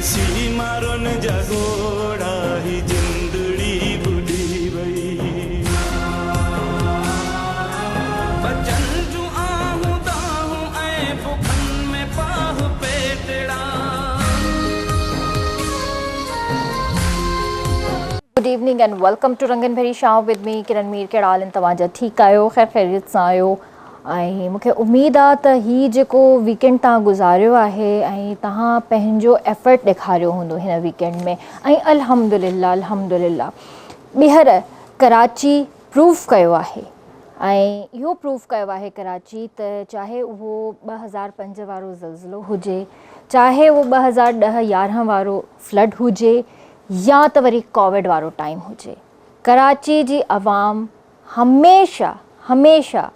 C मारोन जगोड़ा ही जिंदड़ी बुढ़ी वई बचन जू आहूं दाहूं ऐं बुखन में पाह पेटड़ा। Good evening and welcome to रंगन भरी शाह विद मी किरण मीर। कहिड़ा हाल आहिनि तव्हांजा? ठीकु आहियो? ख़ैर ख़ैरियत सां आहियो? ऐं मूंखे उमेदु आहे त हीउ जेको वीकेंड तव्हां गुज़ारियो आहे ऐं तव्हां पंहिंजो एफर्ट ॾेखारियो हूंदो हिन वीकेंड में ऐं अल्हम्दुलिल्लाह ॿीहर कराची प्रूफ कयो आहे ऐं इहो प्रूफ कयो आहे कराची त चाहे उहो 2005 वारो ज़लज़लो हुजे, चाहे उहो 2010-11 वारो फ्लड हुजे या त वरी कोविड वारो टाइम हुजे, कराची जी आवाम हमेशह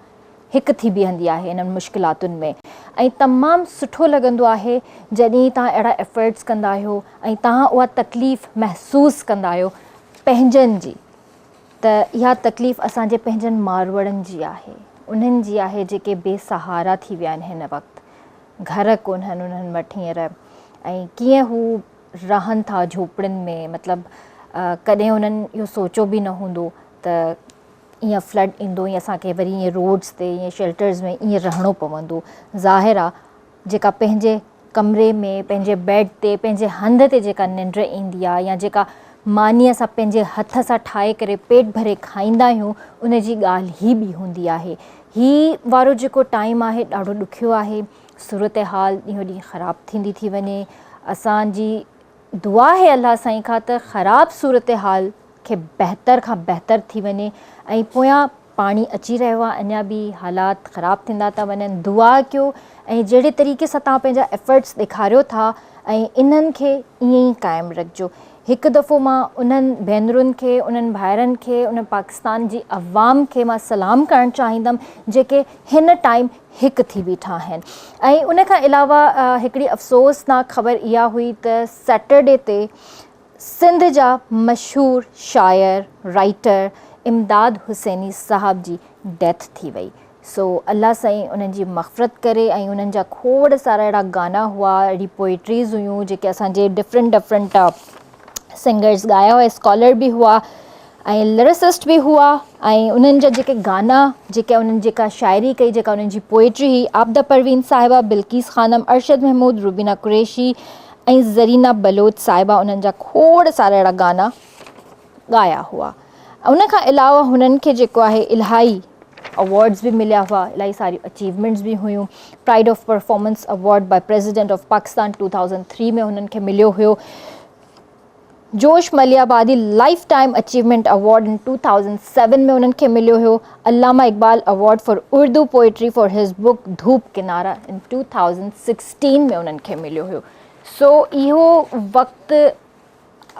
हिकु थी बीहंदी आहे इन्हनि मुश्किलातुनि में। ऐं तमामु सुठो लॻंदो आहे जॾहिं तव्हां अहिड़ा एफर्ट्स कंदा आहियो ऐं तव्हां उहा तकलीफ़ महसूसु कंदा आहियो पंहिंजनि जी। त इहा तकलीफ़ असांजे पंहिंजनि मारवड़नि जी आहे, उन्हनि जी आहे जेके बेसहारा थी विया आहिनि हिन वक़्तु, घर कोन्हनि उन्हनि वटि हींअर, ऐं कीअं हू रहनि था झोपड़ियुनि में। मतिलबु कॾहिं उन्हनि इहो सोचियो बि न हूंदो त ईअं फ्लड ईंदो या असांखे वरी ईअं रोड्स ते ईअं शेल्टर्स में ईअं रहणो पवंदो। ज़ाहिर आहे जेका पंहिंजे कमरे में पंहिंजे बेड ते पंहिंजे हंध ते जेका निंड ईंदी आहे या जेका मानी असां पंहिंजे हथ सां ठाहे करे पेट भरे खाईंदा आहियूं उन जी ॻाल्हि ई ॿी हूंदी आहे। ही वारो जेको टाइम आहे ॾाढो ॾुखियो आहे, सूरत हाल ॾींहों ॾींहुं ख़राबु थींदी थी वञे। असांजी दुआ आहे अलाह साईं खां त ख़राबु सूरत हाल खे बहितर खां बहितर थी वञे ऐं पोयां पाणी अची रहियो आहे, अञा बि हालात ख़राबु थींदा था वञनि। दुआ कयो ऐं जहिड़े तरीक़े सां तव्हां पंहिंजा एफर्ट्स ॾेखारियो था ऐं इन्हनि खे ईअं ई क़ाइमु रखिजो। हिकु दफ़ो मां उन्हनि भेनरुनि खे, उन्हनि भाइरनि खे, उन पाकिस्तान जी अवाम खे मां सलाम करणु चाहींदमि जेके हिन टाइम हिकु थी बीठा आहिनि। ऐं उन खां अलावा हिकिड़ी अफ़सोसनाक ख़बर इहा हुई त सैटरडे ते सिंध जा मशहूरु शाइर राइटर इमदाद हुसैनी साहब जी डेथ थी वई। सो अल्लाह साईं उन्हनि जी मग़फ़िरत करे ऐं उन्हनि जा खोड़ सारा अहिड़ा गाना हुआ, अहिड़ी पोइट्रीज़ हुयूं जेके असांजे डिफरेंट सिंगर्स ॻाया हुआ, स्कॉलर बि हुआ ऐं लिरिसिस्ट बि हुआ। ऐं उन्हनि जा जेके गाना, जेके उन्हनि जेका शाइरी कई, जेका उन्हनि जी पोइट्री हुई, आबदा परवीन साहिबा, बिल्किस ख़ानम, अरशद महमूद, रुबीना कुरैशी ऐं ज़रीना बलोच साहिबा, उन्हनि जा खोड़ सारा अहिड़ा गाना ॻाया हुआ। उन खां अलावा हुननि खे जेको आहे इलाही अवॉर्ड्स बि मिलिया हुआ, इलाही सारी अचीवमेंट्स बि हुयूं। Pride of performance award by president of Pakistan 2003 में हुननि खे मिलियो हुयो। Josh Malihabadi lifetime achievement award in 2007 में उन्हनि खे मिलियो हुयो। Allama Iqbal award for Urdu poetry for his book Dhoop Kinara इन 2016 में उन्हनि खे मिलियो हुयो। सो इहो वक़्तु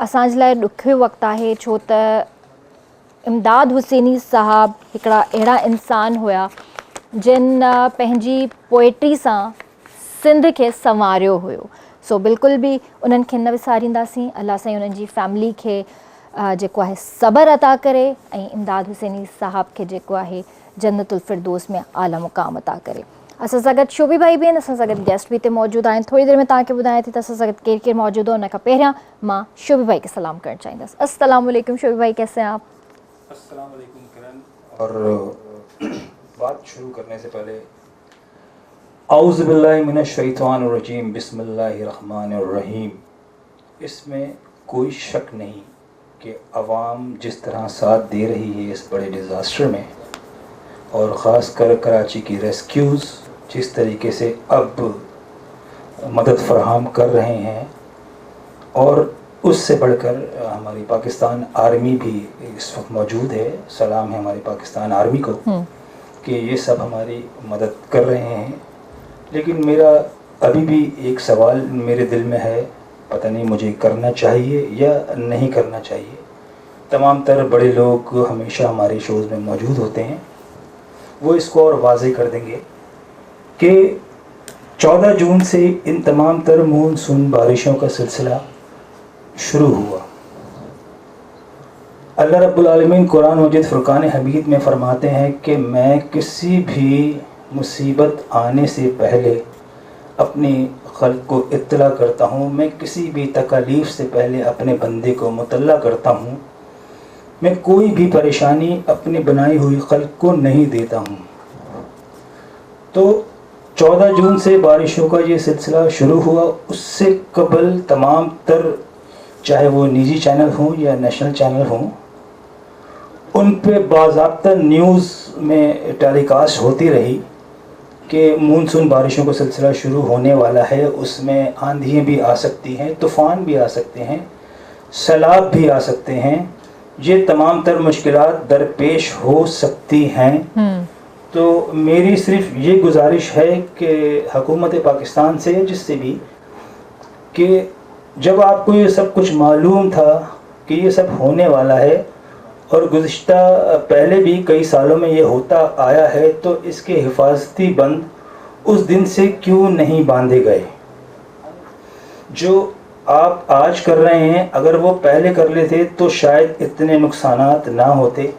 असांजे लाइ ॾुखियो वक़्तु आहे, छो त इमदाद हुसैनी साहब हिकिड़ा अहिड़ा इंसान हुया जिन पंहिंजी पोइट्री सां सिंध खे संवारियो हुयो। सो बिल्कुलु बि उन्हनि खे न विसारींदासीं। अल्लाह साईं उन्हनि जी फैमिली खे जेको आहे सब्र अता करे ऐं इमदाद हुसैनी साहब खे जेको आहे जन्नतुल फिरदौस में आला मुक़ाम अता करे। असां सां गॾु शोभी भाई बि आहिनि, असां सां गॾु गेस्ट बि हिते मौजूदु आहिनि। थोरी देरि में तव्हांखे ॿुधायां थी त असां सां गॾु केरु केरु मौजूदु हो। उन खां पहिरियां मां शोभी भाई खे सलाम करणु चाहींदसि। अस्सलाम वालेकुम शोभी भाई, कैसे हैं आप? अस्सलाम वालेकुम किरण। और बात शुरू करने से पहले औज़ु बिल्लाहि मिनश शैतानिर रजीम बिस्मिल्लाहिर रहमानिर रहीम। इसमें कोई शक नहीं कि अवाम जिस तरह साथ दे रही है इस बड़े डिज़ास्टर में, और ख़ास कर कराची की रेस्क्यूज़ जिस तरीके से अब मदद फराहम कर रहे हैं, और उससे बढ़कर हमारी पाकिस्तान आर्मी भी इस वक्त मौजूद है। सलाम है हमारी पाकिस्तान आर्मी को कि ये सब हमारी मदद कर रहे हैं। लेकिन मेरा अभी भी एक सवाल मेरे दिल में है, पता नहीं मुझे करना चाहिए या नहीं करना चाहिए। तमाम तर बड़े लोग हमेशा हमारे शोज़ में मौजूद होते हैं, वो इसको और वाज़ेह कर देंगे कि 14 जून से इन तमाम तर मानसून बारिशों का सिलसिला शुरू हुआ। अल्लाह रब्बुल आलमीन कुरान मजीद फुरकान हमीद में फरमाते हैं कि मैं किसी भी मुसीबत आने से पहले अपनी खल्क़ को इत्तला करता हूँ। मैं किसी भी तकलीफ़ से पहले अपने बंदे को मुतल्ला करता हूँ। मैं कोई भी परेशानी अपनी बनाई हुई खल्क़ को नहीं देता हूँ। तो 14 जून से बारिशों का ये सिलसिला शुरू हुआ। उससे कबल तमाम तर, चाहे वो निजी चैनल हों या नेशनल चैनल हों, उन पे बाज़ाब्ता न्यूज़ में टेलीकास्ट होती रही कि मानसून बारिशों का सिलसिला शुरू होने वाला है। उसमें आंधियाँ भी आ सकती हैं, तूफ़ान भी आ सकते हैं, सैलाब भी आ सकते हैं, ये तमाम तर मुश्किलात दरपेश हो सकती हैं। तो मेरी सिर्फ ये गुजारिश है कि हुकूमत पाकिस्तान से, जिससे भी, कि जब आपको ये सब कुछ मालूम था कि ये सब होने वाला है और गुज़िश्ता पहले भी कई सालों में ये होता आया है, तो इसके हिफाजती बंद उस दिन से क्यों नहीं बांधे गए? जो आप आज कर रहे हैं, अगर वो पहले कर लेते तो शायद इतने नुकसानात ना होते,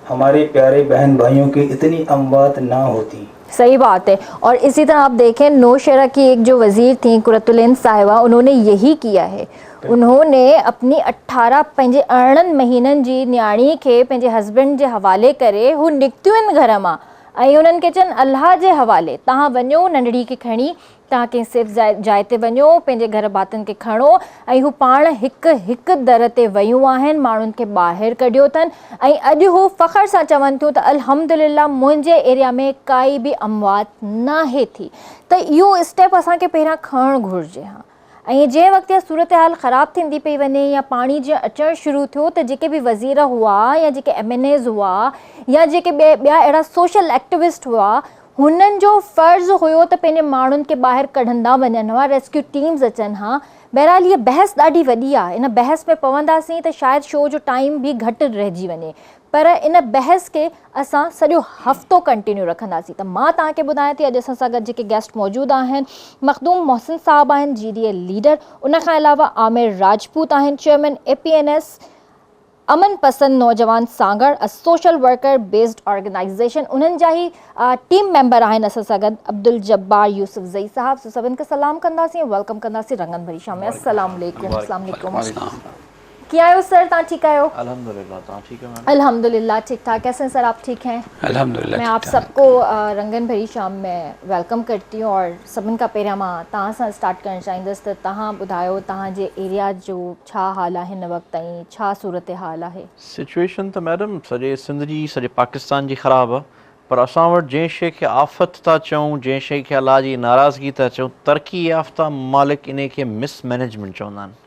हमारे प्यारे बहन भाइयों की इतनी अमवात ना होती। सही बात है। और इसी तरह आप देखें, नौशहरा की एक जो वज़ीर थी कुरतुल साहिबा, उन्होंने यही किया है। उन्होंने अपनी 18 पंहिंजे 18 महीननि जी न्याणी खे पंहिंजे हस्बैंड जे हवाले करे हू निकितियूं आहिनि घर मां ऐं उन्हनि खे चवनि अल्लाह जे हवाले तव्हां वञो, नंढड़ी खे खणी तव्हां कंहिं सेफ जाइ ते वञो, पंहिंजे घर भातियुनि खे खणो। ऐं हू पाण हिकु हिकु दर ते वियूं आहिनि, माण्हुनि खे ॿाहिरि कढियो अथनि ऐं अॼु हू फ़ख़्र सां चवनि थियूं त अल्हम्दुलिल्लाह मुंहिंजे एरिया में काई बि अमवात नाहे थी। त इहो स्टेप असांखे पहिरियां खणणु घुरिजे। हा, ऐं जंहिं वक़्तु सूरत हाल ख़राबु थींदी पई वञे या पाणी जीअं अचणु शुरू थियो, त जेके बि वज़ीर हुआ या जेके MNAs हुआ या जेके ॿिया अहिड़ा सोशल एक्टिविस्ट हुआ, हुननि जो फ़र्ज़ु हुयो त पंहिंजे माण्हुनि खे ॿाहिरि कढंदा वञनि हा, रेस्क्यू टीम्स अचनि हा। बहरहाल ये बहस ॾाढी वॾी आहे। इन बहस में पवंदासीं त शायदि शो जो टाइम बि घटि रहिजी वञे, पर इन बहस के असां सॼो हफ़्तो कंटिन्यू रखंदासीं। त मां तव्हांखे ॿुधायां थी, अॼु असां सां गॾु जेके गेस्ट मौजूदु आहिनि, मखदूम मोहसिन साहब आहिनि, GDA लीडर, उनखां अलावा आमिर राजपूत आहिनि, chairman APNS, Aman Pasand Naujawan Sangar, a social worker based organization, उन्हनि जा ई टीम मेंबर आहिनि असां सां गॾु, अब्दुल जब्बार यूसुफ ज़ई साहब। सो सभिनि खे सलाम कंदासीं, वेलकम कंदासीं रंगन भरी शाम में। अस्सलाम वालेकुम। अस्सलाम वालेकुम। क्या आयो सर, तव्हां ठीकु आहियो? अल्हम्दुलिल्लाह, तव्हां ठीकु आहियो? अल्हम्दुलिल्लाह ठीक ठाक। कैसे हैं सर, आप ठीक हैं? अल्हम्दुलिल्लाह। मैं आप सबको रंगन भरी शाम में वेलकम करती हूँ और सभिनि खां पहिरियां मां तव्हां सां स्टार्ट करणु चाहींदसि त तव्हां ॿुधायो तव्हांजे एरिया जो छा हाल आहे हिन वक़्त ताईं, छा सूरत हाल आहे? सिचुएशन त मैडम सॼे सिंध जी, सॼे पाकिस्तान जी ख़राबु आहे, पर असां वटि जंहिं शइ खे आफ़त था चऊं, जंहिं शइ खे अलाह जी नाराज़गी था चऊं, तरक़ी याफ़्ता मालिक इन खे मिसमैनेजमेंट चवंदा आहिनि।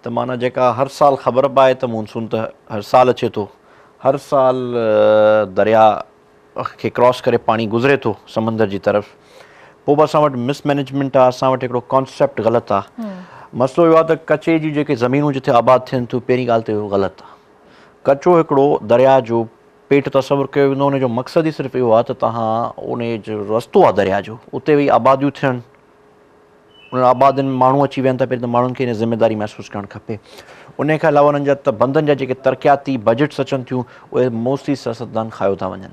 त माना जेका हर साल ख़बर बि आहे त मानसून त हर साल अचे थो, हर साल दरिया खे क्रॉस करे पाणी गुज़रे थो समंदर जी तरफ़, पोइ बि असां वटि मिसमैनेजमेंट आहे, असां वटि हिकिड़ो कॉन्सेप्ट ग़लति आहे। मसइलो इहो आहे त कचे जी जेके ज़मीनूं जिथे आबाद थियनि थियूं, पहिरीं ॻाल्हि त इहो ग़लति आहे। कचो हिकिड़ो दरिया जो पेट तसवुरु कयो वेंदो, उनजो मक़सदु ई सिर्फ़ु इहो आहे त तव्हां उन जो रस्तो आहे दरिया जो, उते वेही आबादियूं थियनि, उन आबादियुनि में माण्हू अची वेहनि था, पहिरीं त माण्हुनि खे इन ज़िमेदारी महसूसु करणु खपे। उन खां अलावा उन्हनि जा बंदनि जा जेके तरक़ियाती बजट्स अचनि थियूं, उहे मोस्टली सियासतदान खायो था वञनि।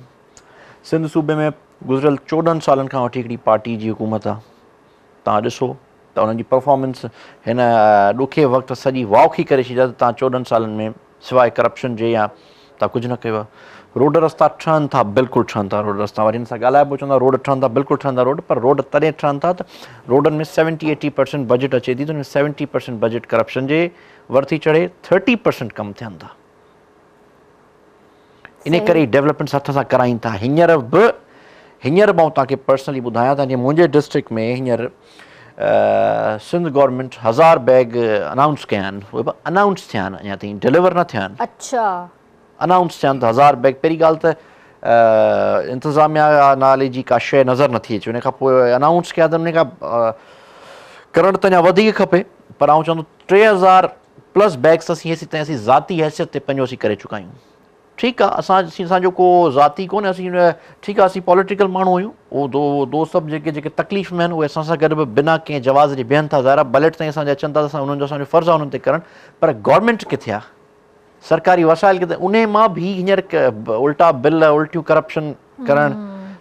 सिंध सूबे में गुज़िरियल 14 सालनि खां वठी हिकिड़ी पार्टी जी हुकूमत आहे। तव्हां ॾिसो त उन्हनि जी परफॉर्मेंस हिन ॾुखे वक़्तु सॼी वाउखी करे छॾिया त तव्हां 14 सालनि में सवाइ करप्शन जे या तव्हां कुझु न कयो आहे। रोड रस्ता ठहनि था, बिल्कुलु ठहनि था रोड रस्ता, वरी हिन सां ॻाल्हाए पोइ चवंदा रोड ठहनि था, बिल्कुलु ठहंदा रोड, पर रोड तॾहिं ठहनि था त रोडनि में 70-80% बजट अचे थी, त हुन में 70% बजट करप्शन जे वरिती चढ़े 30% कमु थियनि था। इन करे डेवलपमेंट्स हथ सां कराइनि था। हींअर बि मां तव्हांखे पर्सनली ॿुधायां त जीअं मुंहिंजे डिस्ट्रिक्ट में हींअर सिंध गवर्नमेंट 1000 बैग अनाउंस कया आहिनि, उहे बि अनाउंस थिया आहिनि, अञा ताईं डिलीवर न थिया आहिनि। अच्छा, अनाउंस थिया आहिनि त 1000 बैग। पहिरीं ॻाल्हि त इंतिज़ामिया नाले जी का शइ नज़र नथी अचे, उन खां पोइ अनाउंस कया त उन खां करणु त अञा वधीक खपे, पर आउं चवंदो 3000+ बैग्स असीं ज़ाती हैसियत ते पंहिंजो असीं करे चुका आहियूं। ठीकु आहे, असांजो को ज़ाती कोन्हे, असीं ठीकु आहे, असीं पॉलिटिकल माण्हू आहियूं, उहो दोस्त सभु जेके तकलीफ़ में आहिनि उहे असां सां गॾु बि बिना कंहिं जवाज़ जे बीहनि था। ज़ाहिर बैलेट ताईं असांजा अचनि था त असां उन्हनि जो असांजो फ़र्ज़ु आहे उन्हनि ते करणु, पर गवर्नमेंट किथे आहे, सरकारी वसाइल किथे, उन मां बि हींअर उल्टा बिल, उल्टियूं करप्शन करणु,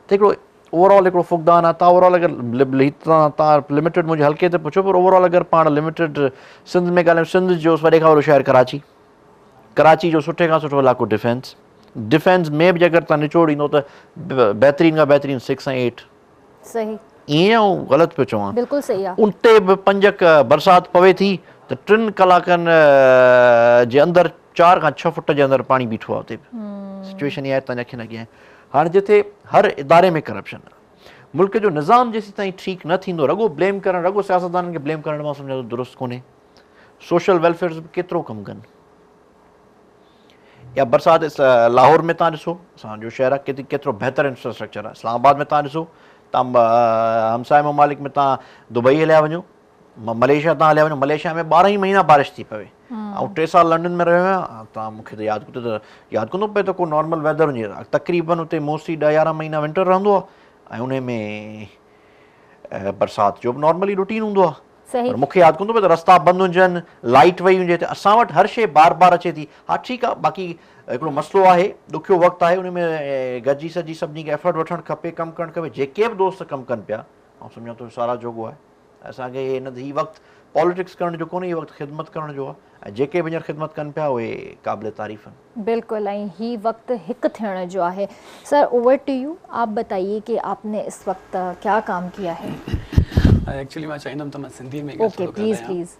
त हिकिड़ो ओवरऑल हिकिड़ो फुक़दान आहे। तव्हां ओवरऑल अगरि तव्हां लिमिटेड मुंहिंजे हल्के ते पुछो, पर ओवरऑल अगरि पाण लिमिटेड सिंध में ॻाल्हायूं, सिंध जो वॾे खां वॾो शहर कराची, कराची जो सुठे खां सुठो इलाइक़ो डिफेंस में बि अगरि तव्हां निचोड़ ईंदो त बहितरीन खां बहितरीन 6 ऐं 8 सही, ईअं ऐं ग़लति पियो चवां, बिल्कुलु सही आहे। उते बि 5 बरसाति पवे थी त 3 कलाकनि जे अंदरि 4 खां 6 फुट जे अंदरि पाणी बीठो आहे। उते बि सिचुएशन इहा आहे, तव्हांजे अखियुनि अॻियां आहे। हाणे जिथे हर इदारे में करप्शन आहे, मुल्क जो निज़ाम जेसीं ताईं ठीकु न थींदो, रुॻो ब्लेम करणु, रुॻो सियासतदाननि खे ब्लेम करणु मां सम्झां थो दुरुस्त कोन्हे। सोशल वेलफेयर बि केतिरो कमु कनि। या बरसाति लाहौर में तव्हां ॾिसो, असांजो शहर आहे, केतिरो बहितरु इंफ्रास्ट्रक्चर आहे। इस्लामाबाद में तव्हां ॾिसो, तव्हां हमसाए ममालिक में तव्हां दुबई हलिया वञो, मलेशिया तव्हां हलिया वञो, मलेशिया में 12 ई महीना बारिश थी पवे। ऐं 3 साल लंडन में रहियो आहियां, तव्हां मूंखे त यादि कोन्हो पए त को नॉर्मल वेदर हुजे। तक़रीबन उते मोस्टली 10-11 महीना विंटर रहंदो आहे ऐं उन में बरसाति जो बि नॉर्मली रूटीन हूंदो आहे। पर मूंखे यादि कोन्ह थो पए त रस्ता बंदि हुजनि, लाइट वई हुजे। त असां वटि हर शइ बार बार अचे थी। हा ठीकु आहे, बाक़ी हिकिड़ो मसइलो आहे, ॾुखियो वक़्तु आहे, उन में गॾिजी सॼी सभिनी खे एफर्ट वठणु खपे, कमु करणु खपे। जेके बि दोस्त कमु कनि पिया, ऐं सम्झां थो सारा जोॻो आहे। असांखे हीअ वक़्तु पॉलिटिक्स करण जो कोन्हे, हीअ वक़्तु ख़िदमत करण जो आहे। ऐं जेके हींअर ख़िदमत कनि पिया उहे क़ाबिल तारीफ़ आहिनि। बिल्कुलु, ऐं हीअ वक़्तु हिकु थियण जो आहे। सर, ओवर टू यू, आप बताइए कि आपने इस वक्त क्या काम किया है? एक्चुअली मां चाहींदुमि त मां सिंधी में ओके, प्लीज़।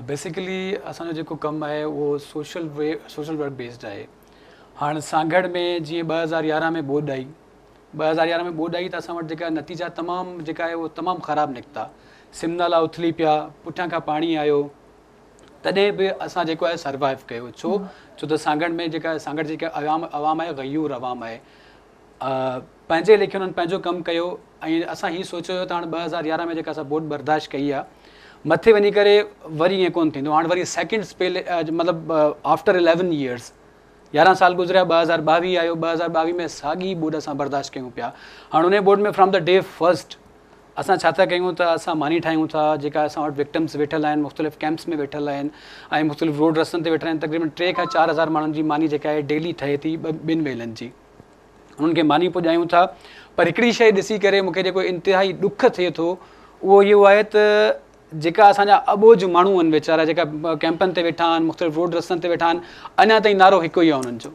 बेसिकली असांजो जेको कमु आहे उहो सोशल वर्क बेस्ड आहे। हाणे सांगड़ में जीअं 2011 में ॿोॾि आई, 2011 में ॿोॾि आई त असां वटि जेका नतीजा तमामु जेका आहे उहो तमामु ख़राबु निकिता। सिमनाला उथली पिया, पुठियां खां पाणी आयो, तॾहिं बि असां जेको आहे सर्वाइव कयो। छो त सांगड़ में जेका सांगड़ जेका अवाम आहे, ग़यूर अवाम आहे, पंहिंजे लेखे हुननि पंहिंजो कमु कयो। ऐं असां हीअ सोचियो त हाणे 2011 में जेका असां ॿोॾि बर्दाश्त कई आहे, मथे वञी करे वरी ईअं कोन्ह थींदो। हाणे वरी सेकेंड स्पेल मतिलबु आफ्टर 11 ईयर्स, 11 साल गुज़रिया, 2022 आयो, 2022 में साॻी ॿोॾि असां बर्दाश्त कयूं पिया। हाणे उन ॿोॾि में फ्रॉम द डे फर्स्ट असां छा था कयूं त असां मानी ठाहियूं था, जेका असां वटि विक्टिम्स वेठल आहिनि, मुख़्तलिफ़ कैंप्स में वेठल आहिनि ऐं मुख़्तलिफ़ रोड रस्तनि ते वेठल आहिनि। तक़रीबन 3 खां 4 हज़ार माण्हुनि जी मानी जेका आहे डेली ठहे थी, 2 वेलनि जी। उन्हनि खे मानी पुॼायूं था। पर हिकिड़ी शइ ॾिसी करे मूंखे जेको इंतिहाई ॾुख थिए थो उहो इहो आहे त जेका असांजा अॿोज माण्हू आहिनि वीचारा, जेका कैंपनि ते वेठा आहिनि, मुख़्तलिफ़ रोड रस्तनि ते वेठा आहिनि, अञा ताईं नारो हिकु ई आहे उन्हनि जो।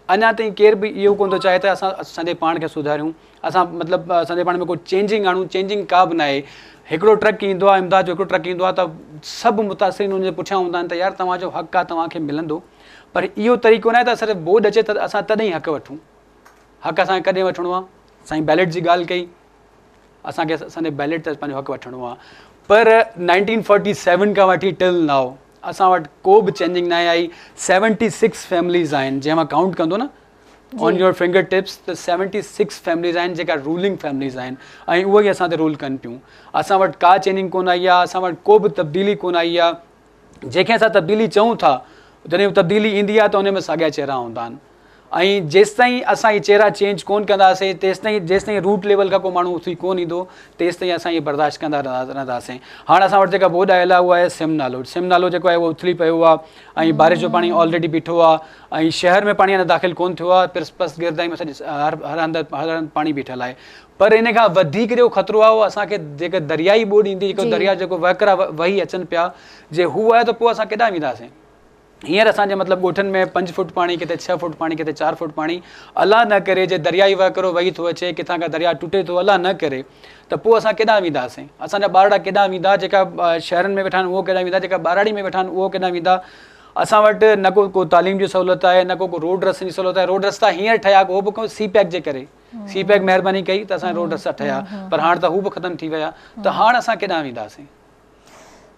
अञा ताईं केर बि इहो कोन थो चाहे त असां असांजे पाण खे सुधारियूं, असां मतिलबु असांजे पाण में को चेंजिंग आणूं। चेंजिंग का बि न आहे। हिकिड़ो ट्रक ईंदो आहे, इमदाद जो हिकिड़ो ट्रक ईंदो आहे त सभु मुतासिरीन हुनजे पुठियां हूंदा आहिनि त यार तव्हांजो हक़ु आहे, तव्हांखे मिलंदो। पर इहो तरीक़ो न आहे त सिर्फ़ु ॿोॾि अचे त असां तॾहिं हक़ु वठूं। हक़ु असांखे कॾहिं वठिणो आहे? असांजी बैलेट जी ॻाल्हि कई, असांखे असांजे बैलेट ते पंहिंजो हक़ु वठिणो आहे। पर 1947 खां वठी टिल नाउ असां वटि को बि चेंजिंग न आई। 76 फैमिलीज़ आहिनि, जंहिं मां काउंट कंदो न ऑन योर फिंगर टिप्स, त 76 फैमिलीज़ आहिनि जेका रूलिंग फैमिलीज़ आहिनि ऐं उहे ई असां ते रूल कनि पियूं। असां वटि का चेंजिंग कोन आई आहे, असां वटि को बि तब्दीली कोन आई आहे। जंहिंखे असां तब्दीली चऊं था, जॾहिं तब्दीली ईंदी आहे त उन में साॻिया चेहरा हूंदा आहिनि। ऐं जेसिताईं असां इहे चेहरा चेंज कोन कंदासीं, जेसिताईं रूट लेवल खां को माण्हू उथी कोन ईंदो, तेसिताईं असां इहे बर्दाश्त कंदा रहंदासीं। हाणे असां वटि जेका ॿोॾि आयल आहे उहा आहे सिमनालो जेको आहे उहो उथली पियो आहे ऐं बारिश जो पाणी ऑलरेडी बीठो आहे ऐं शहर में पाणी अञा दाख़िल कोन थियो आहे। पिरस्पस गिरदाई में हर हंधि पाणी बीठल आहे। पर इन खां वधीक जो ख़तरो आहे उहो असांखे जेका दरियाई ॿोॾि ईंदी, जेको दरिया जेको वहकरा वही अचनि पिया, जे हू आहे त पोइ असां केॾांहुं वेंदासीं? हींअर असांजे मतिलबु ॻोठनि में 5 फुट पाणी, किथे 6 फुट पाणी, किथे 4 फुट पाणी। अलाह न करे जे दरियाई वहकरो वही थो अचे, किथां खां दरिया टुटे थो, अलाह न करे, त पोइ असां केॾांहुं वेंदासीं? असांजा ॿारड़ा केॾांहुं वेंदा? जेका शहरनि में वेठा आहिनि उहो केॾांहुं वेंदा? जेका ॿाराड़ी में वेठा आहिनि उहो केॾांहुं वेंदा? असां वटि न को तालीम जी सहूलियत आहे, न को रोड रस्तनि जी सहूलियत आहे। रोड रस्ता हींअर ठहिया, उहो बि सी पैक जे करे, सी पैक महिरबानी कई त असांजा रोड रस्ता ठहिया, पर हाणे त हू बि ख़तमु थी विया। त हाणे असां केॾांहुं वेंदासीं?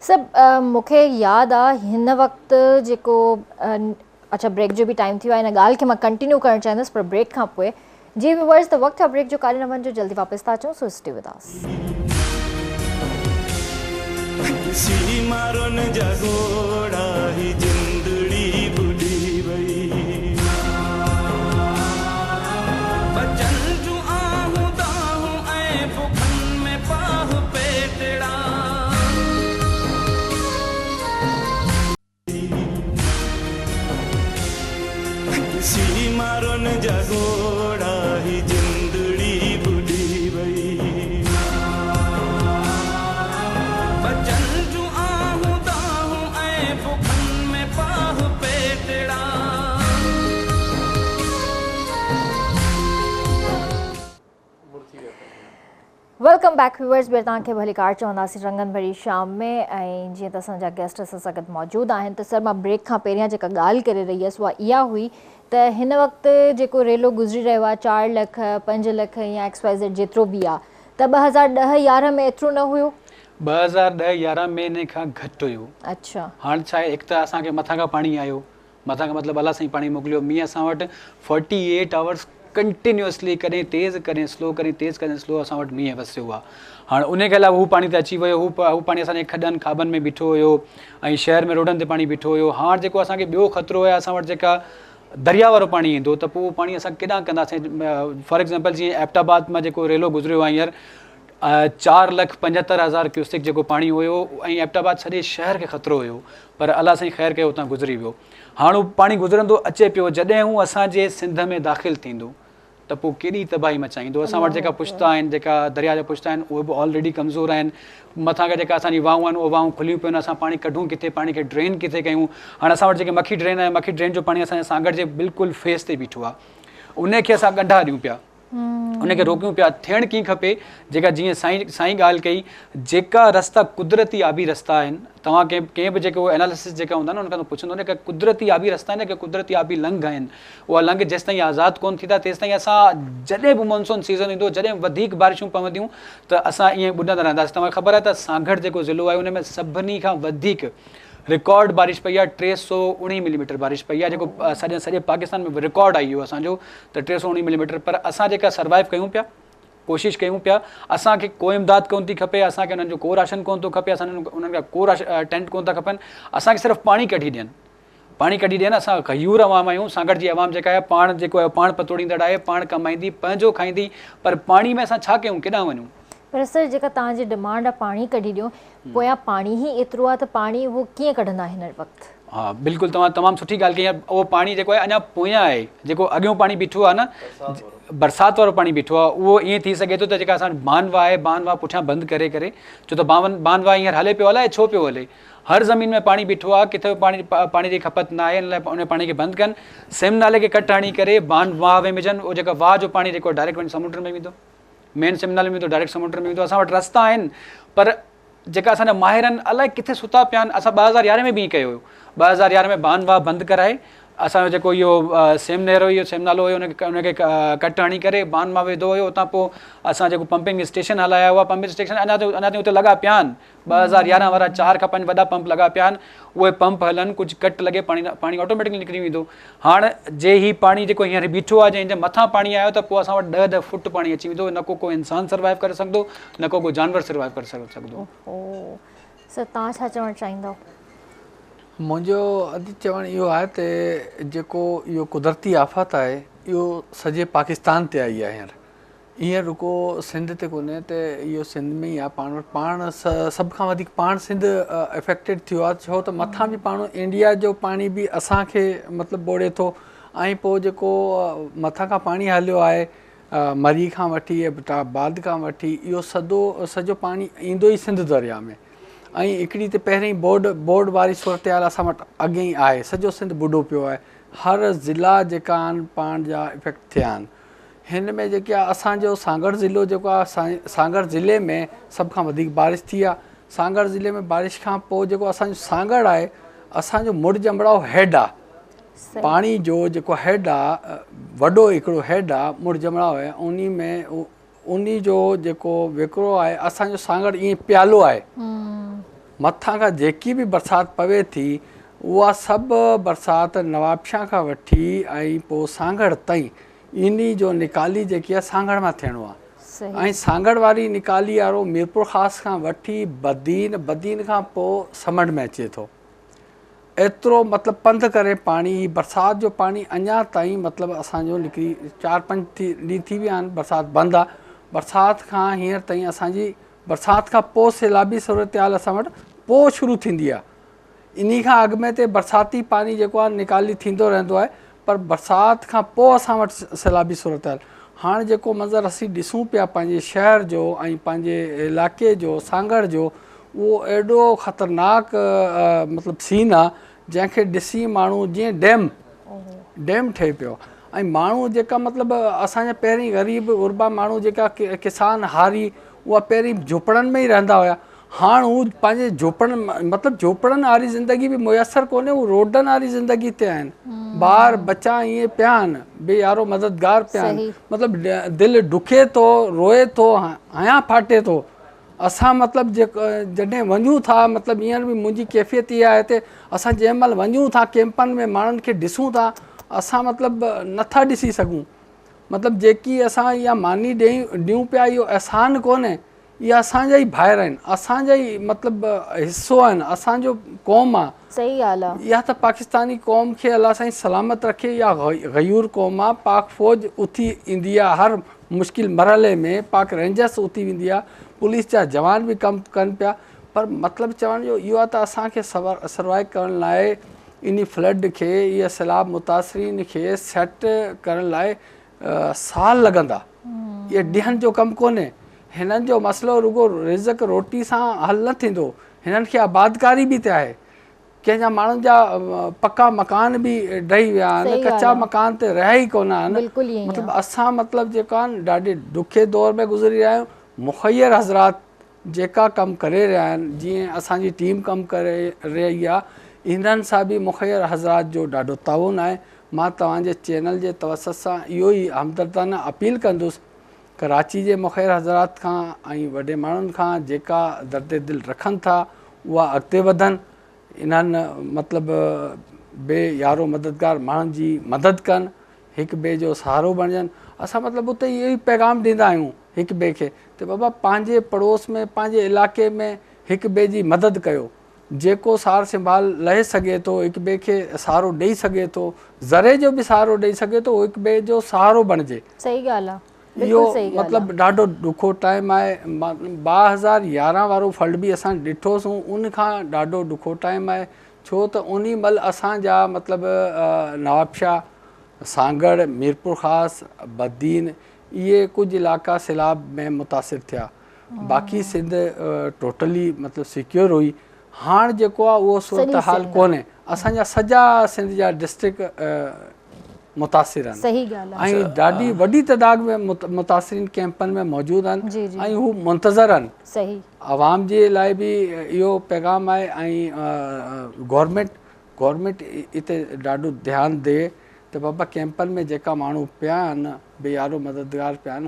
सभु मूंखे यादि आहे हिन वक़्तु जेको अच्छा ब्रेक जो बि टाइम थी वियो आहे, हिन ॻाल्हि खे मां कंटिन्यू करणु चाहींदसि, पर ब्रेक खां पोइ जी व्यूअर्स त वक़्तु आहे ब्रेक जो, कारे न वञिजो, जल्दी वापसि था अचूं। So stay with us. मारो न जगोड़ा ही जिंदड़ी बैक व्यूअर्स, ॿीहर तव्हांखे भलीकार चवंदासीं रंगन भरी शाम में। ऐं जीअं त असांजा गेस्ट असां सां गॾु मौजूदु आहिनि, त सर मां ब्रेक खां पहिरियां जेका ॻाल्हि करे रही हुअसि उहा इहा हुई त हिन वक़्तु जेको रेलो गुज़री रहियो आहे 4 लख 5 लख या XYZ जेतिरो बि आहे, त 2010-11 में एतिरो न हुयो? 2010-11 में इन खां घटि हुयो। अच्छा। हाणे छा आहे, हिकु त असांखे मथां खां पाणी आयो, मथां खां मतिलबु अलाह साईं पाणी मोकिलियो। मींहुं असां वटि 48 आवर्स कंटिन्यूअसली, कॾहिं तेज़ कॾहिं स्लो, कॾहिं तेज़ कॾहिं स्लो असां वटि मींहुं वसियो आहे। हाणे उन खां अलावा हू पाणी त अची वियो, हू पाणी असांजे खॾनि खाबनि में बीठो हुयो ऐं शहर में रोडनि ते पाणी बीठो हुयो। हाणे जेको असांखे ॿियो ख़तरो आहे, असां वटि जेका दरिया वारो पाणी ईंदो, त पोइ उहो पाणी असां केॾांहुं कंदासीं? फॉर एक्ज़ाम्पल जीअं एबटाबाद मां जेको रेलो गुज़रियो आहे हींअर, 4,75,000 क्यूसेक जेको पाणी हुयो ऐं एबटाबाद सॼे शहर खे ख़तरो हुयो, पर अलाह साईं ख़ैर कयो उतां गुज़री वियो। हाणे हू पाणी गुज़रंदो अचे पियो, जॾहिं हू असांजे सिंध में दाख़िल थींदो त पोइ केॾी तबाही मचाईंदो। असां वटि जेका पुश्ता आहिनि, जेका दरिया जा पुश्ता आहिनि, उहे बि ऑलरेडी कमज़ोर आहिनि। मथां खां जेका असांजी वाऊं आहिनि, उहे वाऊं खुलियूं पियूं आहिनि। असां पाणी कढूं किथे, पाणी खे ड्रेन किथे कयूं? हाणे असां वटि जेके मखी ड्रेन आहे, मखी ड्रेन जो पाणी असांजे सांगड़ जे बिल्कुलु फेस ते बीठो आहे, उनखे असां गंढा ॾियूं पिया, उनखे रोकियूं पिया। थियणु कीअं खपे? जेका जीअं साईं ॻाल्हि कई, जेका रस्ता कुदरती आबी रस्ता आहिनि, तव्हां कंहिं बि जेको एनालिसिस जेका हूंदा न, उनखां पुछंदो न कि कुदरती आबी रस्ता आहिनि, की कुदरती आबी लंघ आहिनि, उहा लंघ जेसि ताईं आज़ादु कोन थींदा तेसि ताईं असां जॾहिं बि मानसून सीज़न ईंदो, जॾहिं वधीक बारिशूं पवंदियूं, त असां ईअं ॿुॾंदा रहंदासीं। तव्हांखे ख़बर आहे त सांगड़ जेको ज़िलो आहे, उन में सभिनी खां वधीक रिकॉर्ड बारिश पई आहे। 319 मिलीमीटर बारिश पई आहे, जेको सॼे पाकिस्तान में रिकॉर्ड आई हुयो असांजो, त 319 मिलीमीटर। पर असां जेका सर्वाइव कयूं पिया, कोशिशि कयूं पिया, असांखे को इमदाद कोन थी खपे, असांखे उन्हनि जो को राशन कोन थो खपे, असांखे उन्हनि खां को टेंट कोन था खपनि, असांखे सिर्फ़ु पाणी कढी ॾियनि, पाणी कढी ॾियनि। असां गयूर अवाम आहियूं। सांगड़ जी अवाम जेका आहे, पाण जेको आहे पाण पतोड़ींदड़ आहे, पाण कमाईंदी, पंहिंजो खाईंदी, पर पाणी में असां छा कयूं, केॾांहुं वञूं? पर सर जेका तव्हांजी डिमांड आहे पाणी कढी ॾियो, पोयां पाणी ई एतिरो आहे त पाणी उहो कीअं कढंदा हिन वक़्तु? हा बिल्कुलु, तव्हां तमामु सुठी ॻाल्हि कई आहे। उहो पाणी जेको आहे अञा पोयां आहे, जेको अॻियों पाणी बीठो आहे न, बरसाति वारो पाणी बीठो आहे, उहो ईअं थी सघे थो त जेका असां बानवा आहे, बानवा पुठियां बंदि करे छो त बानवा हींअर हले पियो, हलाए छो पियो हले? हर ज़मीन में पाणी बीठो आहे, किथे पाणी जी खपत न आहे, इन लाइ उन पाणी खे बंदि कनि, सिम नाले खे कट हणी करे बानवा में विझनि। उहो जेका वाह जो पाणी जेको डायरेक्ट वञी समुंड में वेंदो, मेन सिम नाले में वेंदो, डायरेक्ट समुंड में वेंदो। असां वटि रस्ता आहिनि, पर जेका असांजा माहिर आहिनि अलाए किथे सुता पिया आहिनि। असां 2011 में बि कयो हुयो, 2011 में बानवा बंदि कराए, असांजो जेको इहो सेम नहर हुयो, सेम नालो हुयो, उनखे कट हणी करे बानवा विधो हुयो। उतां पोइ असां जेको पंपिंग स्टेशन हलाया हुआ, पंपिंग स्टेशन अञा ताईं उते लॻा पिया आहिनि। 2011 वारा 4 खां 5 वॾा पंप लॻा पिया आहिनि, उहे पंप हलनि, कुझु कट लॻे, पाणी ऑटोमेटिकली निकिरी वेंदो। हाणे जे ही पाणी जेको हींअर बीठो आहे, जंहिंजे मथां पाणी आयो, त पोइ असां वटि 10-10 फुट पाणी अची वेंदो, न को इंसानु सर्वाइव करे सघंदो, न को जानवर सर्वाइव करे सघंदो। सर तव्हां छा चवणु चाहींदव? मुंहिंजो अॼु चवणु इहो आहे त जेको इहो कुदरती आफ़त आहे, इहो सॼे पाकिस्तान ते आई आहे। हींअर रुको सिंध ते कोन्हे, त इहो सिंध में ई आहे। पाण सभ खां वधीक पाण सिंध इफेक्टेड थियो आहे, छो त मथां बि पाण इंडिया जो पाणी बि असांखे मतिलबु ॿोड़े थो, ऐं पोइ जेको मथां खां पाणी हलियो आहे, मरी खां वठी एबटाबाद खां वठी, इहो सॼो पाणी ईंदो ई सिंध दरिया में। ऐं हिकिड़ी त पहिरीं बोर्ड वारी सूरत हाल असां वटि अॻे ई आहे, सॼो सिंध ॿुॾो पियो आहे, हर ज़िला जेका आहिनि पाण जा इफेक्ट थिया आहिनि। हिन में जेके आहे असांजो सांगड़ ज़िलो जेको आहे, सांगड़ ज़िले में सभ खां वधीक बारिश थी आहे। सांगड़ ज़िले में बारिश खां पोइ जेको असांजो सांगड़ आहे, असांजो मुड़ जमड़ाओ हेड आहे, पाणी जो जेको हेड आहे, वॾो हिकिड़ो हेड आहे, मुड़ जमड़ाओ आहे, उन जो जेको विकिरो आहे, असांजो सांगड़ ईअं प्यालो आहे। मथां खां जेकी बि बरसाति पवे थी, उहा सभु बरसाति नवाबशाह खां वठी ऐं पोइ सांगड़ ताईं, इन जो निकाली जेकी आहे सांगड़ मां थियणो आहे। ऐं सांगड़ वारी निकाली वारो मीरपुर ख़ासि खां वठी बदीन खां पोइ समंड में अचे थो। एतिरो मतिलबु पंधु करे पाणी, बरसाति जो पाणी अञा ताईं मतिलबु असांजो निकिरी 4-5 ॾींहं थी विया आहिनि, बरसाति बंदि आहे। बरसाति खां हींअर ताईं असांजी, बरसाति खां पोइ सैलाबी सूरत हाल असां वटि पोइ शुरू थींदी आहे। इन खां अॻु में ते बरसाती पाणी जेको आहे निकाली थींदो रहंदो आहे, पर बरसाति खां पोइ असां वटि सैलाबी सूरत हाल। हाणे जेको मंज़रु असीं ॾिसूं पिया पंहिंजे शहर जो ऐं पंहिंजे इलाइक़े जो, सांगड़ जो, उहो एॾो ख़तरनाक मतिलबु सीन आहे, जंहिंखे ॾिसी माण्हू जीअं डैम ठहे पियो। ऐं माण्हू जेका मतिलबु असांजा पहिरीं ग़रीब गुरबा माण्हू जेका किसान हारी, उहा पहिरीं झोपड़नि में ई रहंदा हुया। हाणे हू पंहिंजे झोपड़नि मतिलबु झोपड़नि वारी ज़िंदगी बि मुयसरु कोन्हे, उहो रोडनि वारी ज़िंदगी ते आहिनि। ॿार बच्चा ईअं पिया आहिनि, बेयारो मददगार पिया आहिनि। मतिलबु दिलि ॾुखे थो, रोए थो, हया फाटे थो। असां मतिलबु जॾहिं वञूं था, मतिलबु ईअं बि मुंहिंजी कैफ़ियत इहा आहे हिते, असां जंहिं महिल वञूं था कैंपनि में माण्हुनि खे ॾिसूं था, असां मतिलबु नथा ॾिसी सघूं। मतिलबु जेकी असां इहा मानी ॾियूं पिया, इहो अहसान कोन्हे, इहा असांजा ई भाइर आहिनि, असांजा ई मतिलबु हिसो आहिनि, असांजो क़ौम आहे। सही ॻाल्हि आहे। इहा त पाकिस्तानी क़ौम खे अलाह साईं सलामत रखे। इहा गयूर क़ौम आहे। पाक फ़ौज उथी ईंदी आहे हर मुश्किल मरहले में, पाक रेंजर्स उथी वेंदी आहे, पुलिस जा जवान बि कमु कनि पिया। पर मतिलबु चवण जो इहो आहे त असांखे सर्वाइव करण लाइ इन फ्लड खे, इहा सैलाब मुतासिरीन खे सेट करण लाइ साल लॻंदा। इहे ॾींहंनि जो कमु कोन्हे। हिननि जो मसइलो रुगो रिज़क रोटी सां हल न थींदो, हिननि खे आबादकारी बि त आहे। कंहिंजा माण्हुनि जा पका मकान बि ढही विया आहिनि, कचा मकान ते रहिया ई कोन आहिनि। मतिलबु असां मतिलबु जेको आहे ॾाढे ॾुखे दौर में गुज़री रहिया आहियूं। मुखैर हज़रात जेका कमु करे रहिया आहिनि, जीअं असांजी टीम कमु करे रही आहे, इन्हनि सां बि मुखैर हज़रात जो ॾाढो ताउन आहे। मां तव्हांजे चैनल जे तवसत सां इहो ई हमदर्दाना अपील कंदुसि, कराची जे मुखैर हज़रात खां ऐं वॾे माण्हुनि खां जेका दर्द दिलि रखनि था, उहा अॻिते वधनि, इन्हनि मतिलबु बेयारो मददगार माण्हुनि जी मदद कनि, हिक ॿिए जो सहारो बणजनि। असां मतिलबु उते इहो ई पैगाम ॾींदा आहियूं हिक ॿिए खे, त बाबा पंहिंजे पड़ोस में, पंहिंजे इलाइक़े में हिक ॿिए जी मदद कयो। जेको सार संभाल लहे सघे थो, हिक ॿिए खे सहारो ॾेई सघे थो, ज़रे जो बि सहारो ॾेई सघे थो, हिक ॿिए जो सहारो बणिजे। सही ॻाल्हि आहे। इहो मतिलबु ॾाढो ॾुखो टाइम आहे। 2011 वारो फ्लड बि असां ॾिठोसीं, उन खां ॾाढो ॾुखो टाइम आहे। छो त उन महिल असांजा मतिलबु नवाबशाह, सांगड़, मीरपुर ख़ासि, बदीन, इहे कुझु इलाइक़ा सैलाब में मुतासिर थिया। बाक़ी सिंध टोटली मतिलबु सिक्योर हुई। हाणे जेको आहे उहो सूरत हाल कोन्हे। असांजा सॼा सिंध जा डिस्ट्रिक्ट मुतासिर आहिनि। सही ॻाल्हि आहे। ऐं ॾाढी वॾी तइदाद में मुतासिरीन कैंपनि में मौजूदु आहिनि ऐं हू मुंतज़र आहिनि। सही। आवाम जे लाइ बि इहो पैगाम आहे ऐं गवर्नमेंट हिते ॾाढो ध्यानु ॾे त बाबा कैंपनि में जेका माण्हू पिया आहिनि, बेयारो मददगार पिया आहिनि,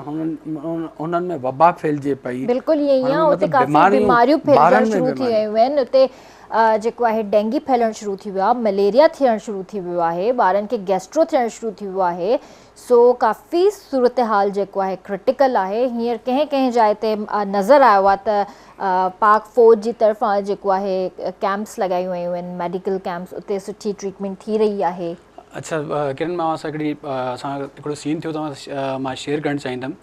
हुननि में वबा फैलिजे पई। बिल्कुलु ईअं ई आहे। उते काफ़ी बीमारियूं फैलणु शुरू थी वियूं आहिनि। उते जेको आहे डेंगी फैलणु शुरू थी वियो आहे, मलेरिया थियणु शुरू थी वियो आहे, ॿारनि खे गैस्ट्रो थियणु शुरू थी वियो आहे। सो काफ़ी सूरत हाल जेको आहे क्रिटिकल आहे। हींअर कंहिं कंहिं जाइ ते नज़र आयो आहे त पाक फ़ौज जी तरफ़ां जेको आहे कैंप्स लॻायूं वयूं आहिनि, मेडिकल कैंप्स, उते सुठी ट्रीटमेंट थी रही आहे। अच्छा किरण, मां सां हिकिड़ो सीन थियो त मां शेयर करणु चाहींदुमि।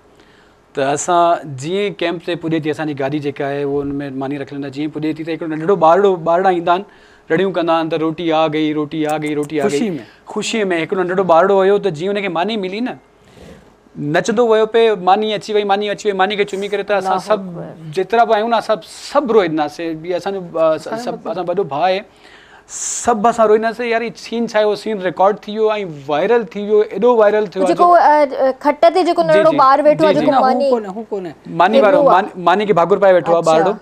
त असां जीअं कैंप ते पुॼे थी, असांजी गाॾी जेका आहे उहो हुन में मानी रखी लाहींदा, जीअं पुॼे थी त हिकिड़ो नंढिड़ो ॿारड़ा ईंदा आहिनि, रड़ियूं कंदा आहिनि त रोटी आ गई, रोटी आ गई, रोटी आ गई। ख़ुशीअ में हिकिड़ो नंढिड़ो ॿारड़ो हुयो त जीअं हुनखे मानी मिली न, नचंदो वियो पियो, मानी अची वई, मानी अची वई, मानी खे चुमी करे त असां सभु जेतिरा बि आहियूं न, सभु रोईंदासीं। ॿी असांजो असां वॾो भाउ आहे, सभु असां रोईंदासीं। यार ही सीन छा आहे, उहो सीन रिकॉर्ड थी वियो ऐं वायरल थी वियो, एॾो वायरल थियो। जेको खट ते जेको नंढड़ो ॿार वेठो आहे, जेको मानी वारो, मानी खे भाकुर पाए वेठो आहे ॿारड़ो,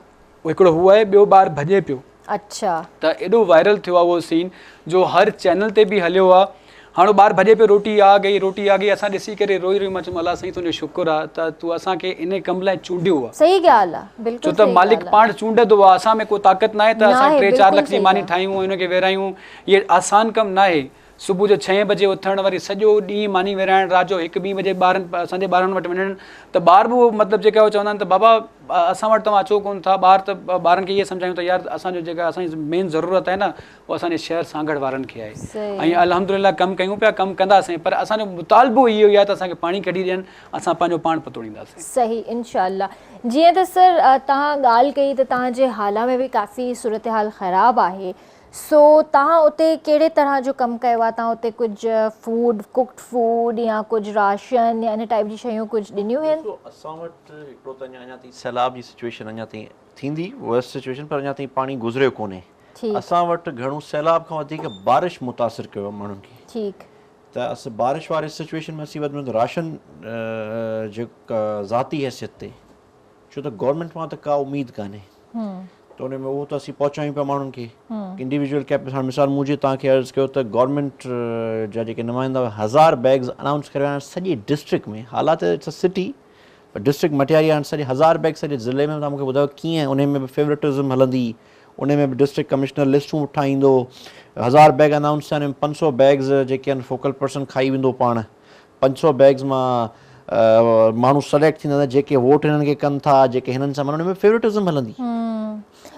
हिकिड़ो हू आहे, ॿियो ॿार भॼे पियो। अच्छा। त एॾो वायरल थियो आहे उहो सीन, जो हर चैनल ते बि हलियो आहे। हाणे ॿार भॼे पियो, रोटी आ गई, रोटी आ गई। असां ॾिसी करे रोई रोई, मां चयो अलाह साईं तुंहिंजो शुक्र आहे त तूं असांखे इन कम लाइ चूंडियो आहे। सही ॻाल्हि आहे, बिल्कुलु। छो त मालिक पाण चूंडंदो आहे, असां में को ताक़त न आहे त असां 3-4 लख जी मानी ठाहियूं, हिनखे विरायूं। इहे आसान कमु न आहे। सुबुह जो 6 बजे उथणु, वरी सॼो ॾींहुं मानी विराइणु, राति जो 1-2 बजे असांजे ॿारनि वटि वञणु, त ॿार बि उहो मतिलबु जेका उहो चवंदा आहिनि त बाबा असां वटि तव्हां अचो कोन था। ॿार त ॿारनि खे इहे सम्झायूं त यार असांजो जेका असांजी मेन ज़रूरत आहे न, उहा असांजे शहर सांगड़ वारनि खे आहे। ऐं अल्हम्दुलिल्लाह कमु कयूं पिया, कमु कंदासीं, पर असांजो मुतालबो इहो ई आहे त असांखे पाणी कढी ॾियनि, असां पंहिंजो पाण पतोड़ींदासीं। सही, इंशाअल्लाह। जीअं त सर तव्हां ॻाल्हि कई त तव्हांजे हाल में बि काफ़ी सूरत हाल ख़राबु आहे। सो तव्हां उते कहिड़े तरह जो कमु कयो आहे? तव्हां उते कुझु फूड, कुक्ड फूड या कुझु राशन या इन टाइप जी शयूं कुझु ॾिनियूं आहिनि? असां वटि हिकिड़ो त अञा ताईं सैलाब जी सिचुएशन अञा ताईं थींदी वर्स्ट सिचुएशन, पर अञा ताईं पाणी गुज़रियो कोन्हे। असां वटि घणो सैलाब खां वधीक बारिश मुतासिर कयो माण्हुनि खे। ठीकु। त असां बारिश वारी सिचुएशन में असीं वधि में वधि राशन जेका ज़ाती हैसियत ते छो त गवर्नमेंट मां त का उमेद कान्हे त उन में उहो त असीं पहुचायूं पिया माण्हुनि खे इंडिविजुअल कैप हाणे मिसाल मुंहिंजे तव्हांखे अर्ज़ु कयो त गवर्नमेंट जा जेके नुमाइंदा 1000 बैग्स अनाउंस करे विया सॼे डिस्ट्रिक्ट में, हालात इट्स अ सिटी पर डिस्ट्रिक्ट मटियारी हाणे सॼे 1000 बैग सॼे ज़िले में, तव्हां मूंखे ॿुधायो कीअं उन में बि फेवरेटिज़म हलंदी, उन में बि डिस्ट्रिक्ट कमिश्नर लिस्टूं ठाहींदो, 1000 बैग अनाउंस थिया आहिनि, 500 बैग्स जेके आहिनि फोकल पर्सन खाई वेंदो पाण, 500 बैग्स मां माण्हू सेलेक्ट थींदा जेके वोट हिननि खे कनि था, जेके हिननि सां माना उन में फेवरेटिज़म हलंदी।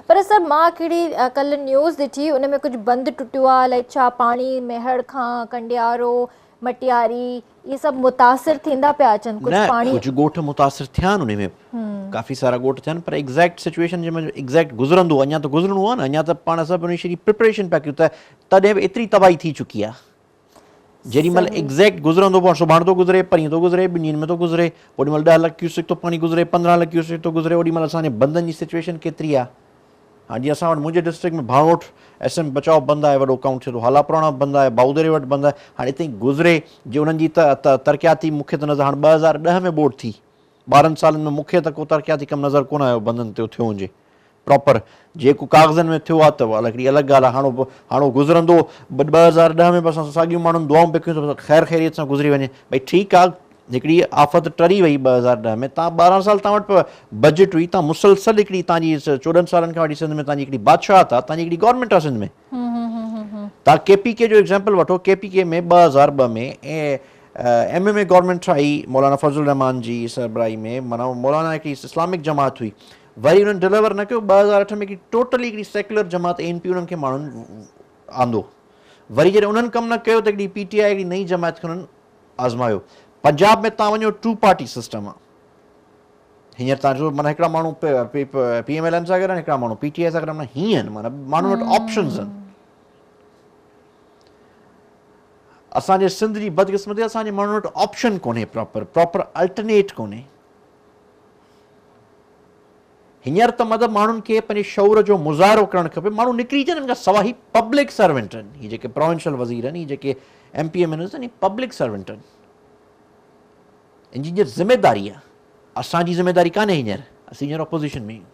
पर सर मां कहिड़ी कल्ह न्यूज़ ॾिठी उन में कुझु बंदि टुटियो आहे, लाइक छा पाणी मेहड़ खां कंडियारो मटियारी ये सभु मुतासिर थींदा पिया अचनि, कुझु पाणी कुझु ॻोठ मुतासिर थिया आहिनि उन में, काफ़ी सारा ॻोठ थिया आहिनि पर एग्ज़ैक्ट सिचुएशन जंहिंमें एग्ज़ैक्ट गुज़रंदो अञा त गुज़रणो आहे न, अञा त पाण सभु उन जी प्रिपरेशन पिया कयूं त तॾहिं बि एतिरी तबाही थी चुकी आहे। जेॾी महिल एग्ज़ैक्ट गुज़रंदो पाण सुभाणे थो गुज़रे, परीहं थो गुज़रे, 2 ॾींहंनि में थो गुज़रे, ओॾी महिल 10 लख क्यूसेक थो पाणी गुज़रे, 15 लख क्यूसेक थो गुज़रे, ओॾी महिल असांजे बंदनि जी सिचुएशन केतिरी आहे। हाणे जीअं असां वटि मुंहिंजे डिस्ट्रिक्ट में भाणोट SM बचाव बंदि आहे, वॾो काउंट थिए थो, हालापुराणा बंदि आहे, बाउदरे वटि बंदि आहे, हाणे हिते गुज़रे जे उन्हनि जी तरक़ियाती मूंखे त नज़र हाणे 2010 में बोर्ड थी, 12 सालनि में मूंखे त को तरक़ियाती कमु नज़र कोन आयो बंदनि ते थियो हुजे प्रॉपर, जेको कागज़नि में थियो आहे त हिकिड़ी अलॻि ॻाल्हि आहे। हाणे गुज़रंदो 2010 में बि असां साॻियूं माण्हुनि दुआऊं पिया कयूं त ख़ैर ख़ैरियत सां गुज़री वञे, भई ठीकु आहे हिकिड़ी आफ़त टरी वई 2010 में, तव्हां 12 साल तव्हां वटि बजट हुई, तव्हां मुसलसल हिकिड़ी तव्हांजी 14 सालनि खां वठी सिंध में तव्हांजी हिकिड़ी बादशाहत आहे, तव्हांजी हिकिड़ी गवर्नमेंट आहे सिंध में। तव्हां KPK जो एग्ज़ाम्पल वठो, KPK में 2002 में MMA गवर्नमेंट ठाही मौलाना फज़लुर रहमान जी सरबराही में, माना मौलाना हिकिड़ी इस्लामिक जमात हुई, वरी उन्हनि डिलीवर न कयो, 2008 में हिकिड़ी टोटली हिकिड़ी सेक्युलर जमात ANP उन्हनि खे माण्हुनि आंदो, वरी जॾहिं उन्हनि कमु न कयो त हिकिड़ी PTI हिकिड़ी नई जमात खे उन्हनि आज़मायो। पंजाब में तव्हां वञो 2 पार्टी सिस्टम आहे, हींअर तव्हां ॾिसो माना हिकिड़ा माण्हू PMLN सां गॾु, हिकिड़ा माण्हू PTI सां गॾु, माना हीअं आहिनि, माना माण्हुनि वटि ऑप्शन्स आहिनि। असांजे सिंध जी बदकिस्मती असांजे माण्हुनि वटि ऑप्शन कोन्हे, प्रॉपर अल्टरनेट कोन्हे। हींअर त मतिलबु माण्हुनि खे पंहिंजे शऊर जो मुज़ाहिरो करणु खपे, माण्हू निकिरी अचनि हिन खां सवाइ, ही पब्लिक सर्वेंट आहिनि, हीअ जेके प्रोविंशियल वज़ीर आहिनि, हीअ जेके MP मिनिस्टर आहिनि, पब्लिक सर्वेंट आहिनि, हींअर ज़िमेदारी आहे, असांजी ज़िमेदारी कान्हे हींअर, असीं हींअर अपोज़िशन में आहियूं,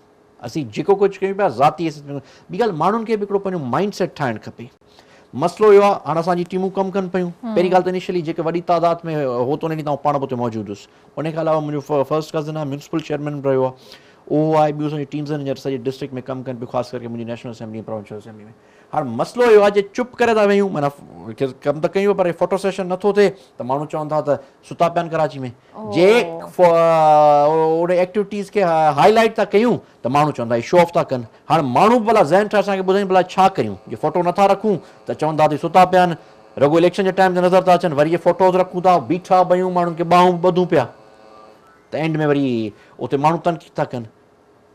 असीं जेको कुझु कयूं पिया ज़ाती हैसियत में। ॿी ॻाल्हि माण्हुनि खे बि हिकिड़ो पंहिंजो माइंड सेट ठाहिणु खपे। मसइलो इहो आहे, हाणे असांजी टीमूं कमु कनि पियूं, पहिरीं ॻाल्हि त इनिशियली जेके वॾी तादाद में हो त उन ॾींहुं तव्हां पाण बि हुते मौजूदु हुउसि, उनखां अलावा मुंहिंजो फर्स्ट कज़न आहे म्यूनिसिपल चेयरमैन रहियो आहे, उहो आहे, ॿियूं असांजी टीम्स आहिनि हींअर सॼे डिस्ट्रिक्ट में कमु कनि पियूं, ख़ासि करके मुंहिंजी नेशनल असेंबली प्रोविंशियल असेंबली में। हाणे मसइलो इहो आहे जे चुप करे था वेयूं, माना कमु त कयूं पर फोटो सेशन नथो थिए त माण्हू चवनि था त सुता पिया आहिनि कराची में, जे उन एक्टिविटीज़ खे हाईलाइट था कयूं त माण्हू चवंदा ही शो ऑफ था कनि। हाणे माण्हू भला ज़हन ठाहे असांखे ॿुधाइनि भला छा कयूं, जे फोटो नथा रखूं त चवंदा त सुता पिया आहिनि, रुॻो इलेक्शन जे टाइम ते नज़र था अचनि, वरी इहे फोटोज़ रखूं था, बीठा बयूं माण्हुनि खे ॿाहूं ॿधूं पिया, त एंड में वरी उते माण्हू तनक़ीद था कनि।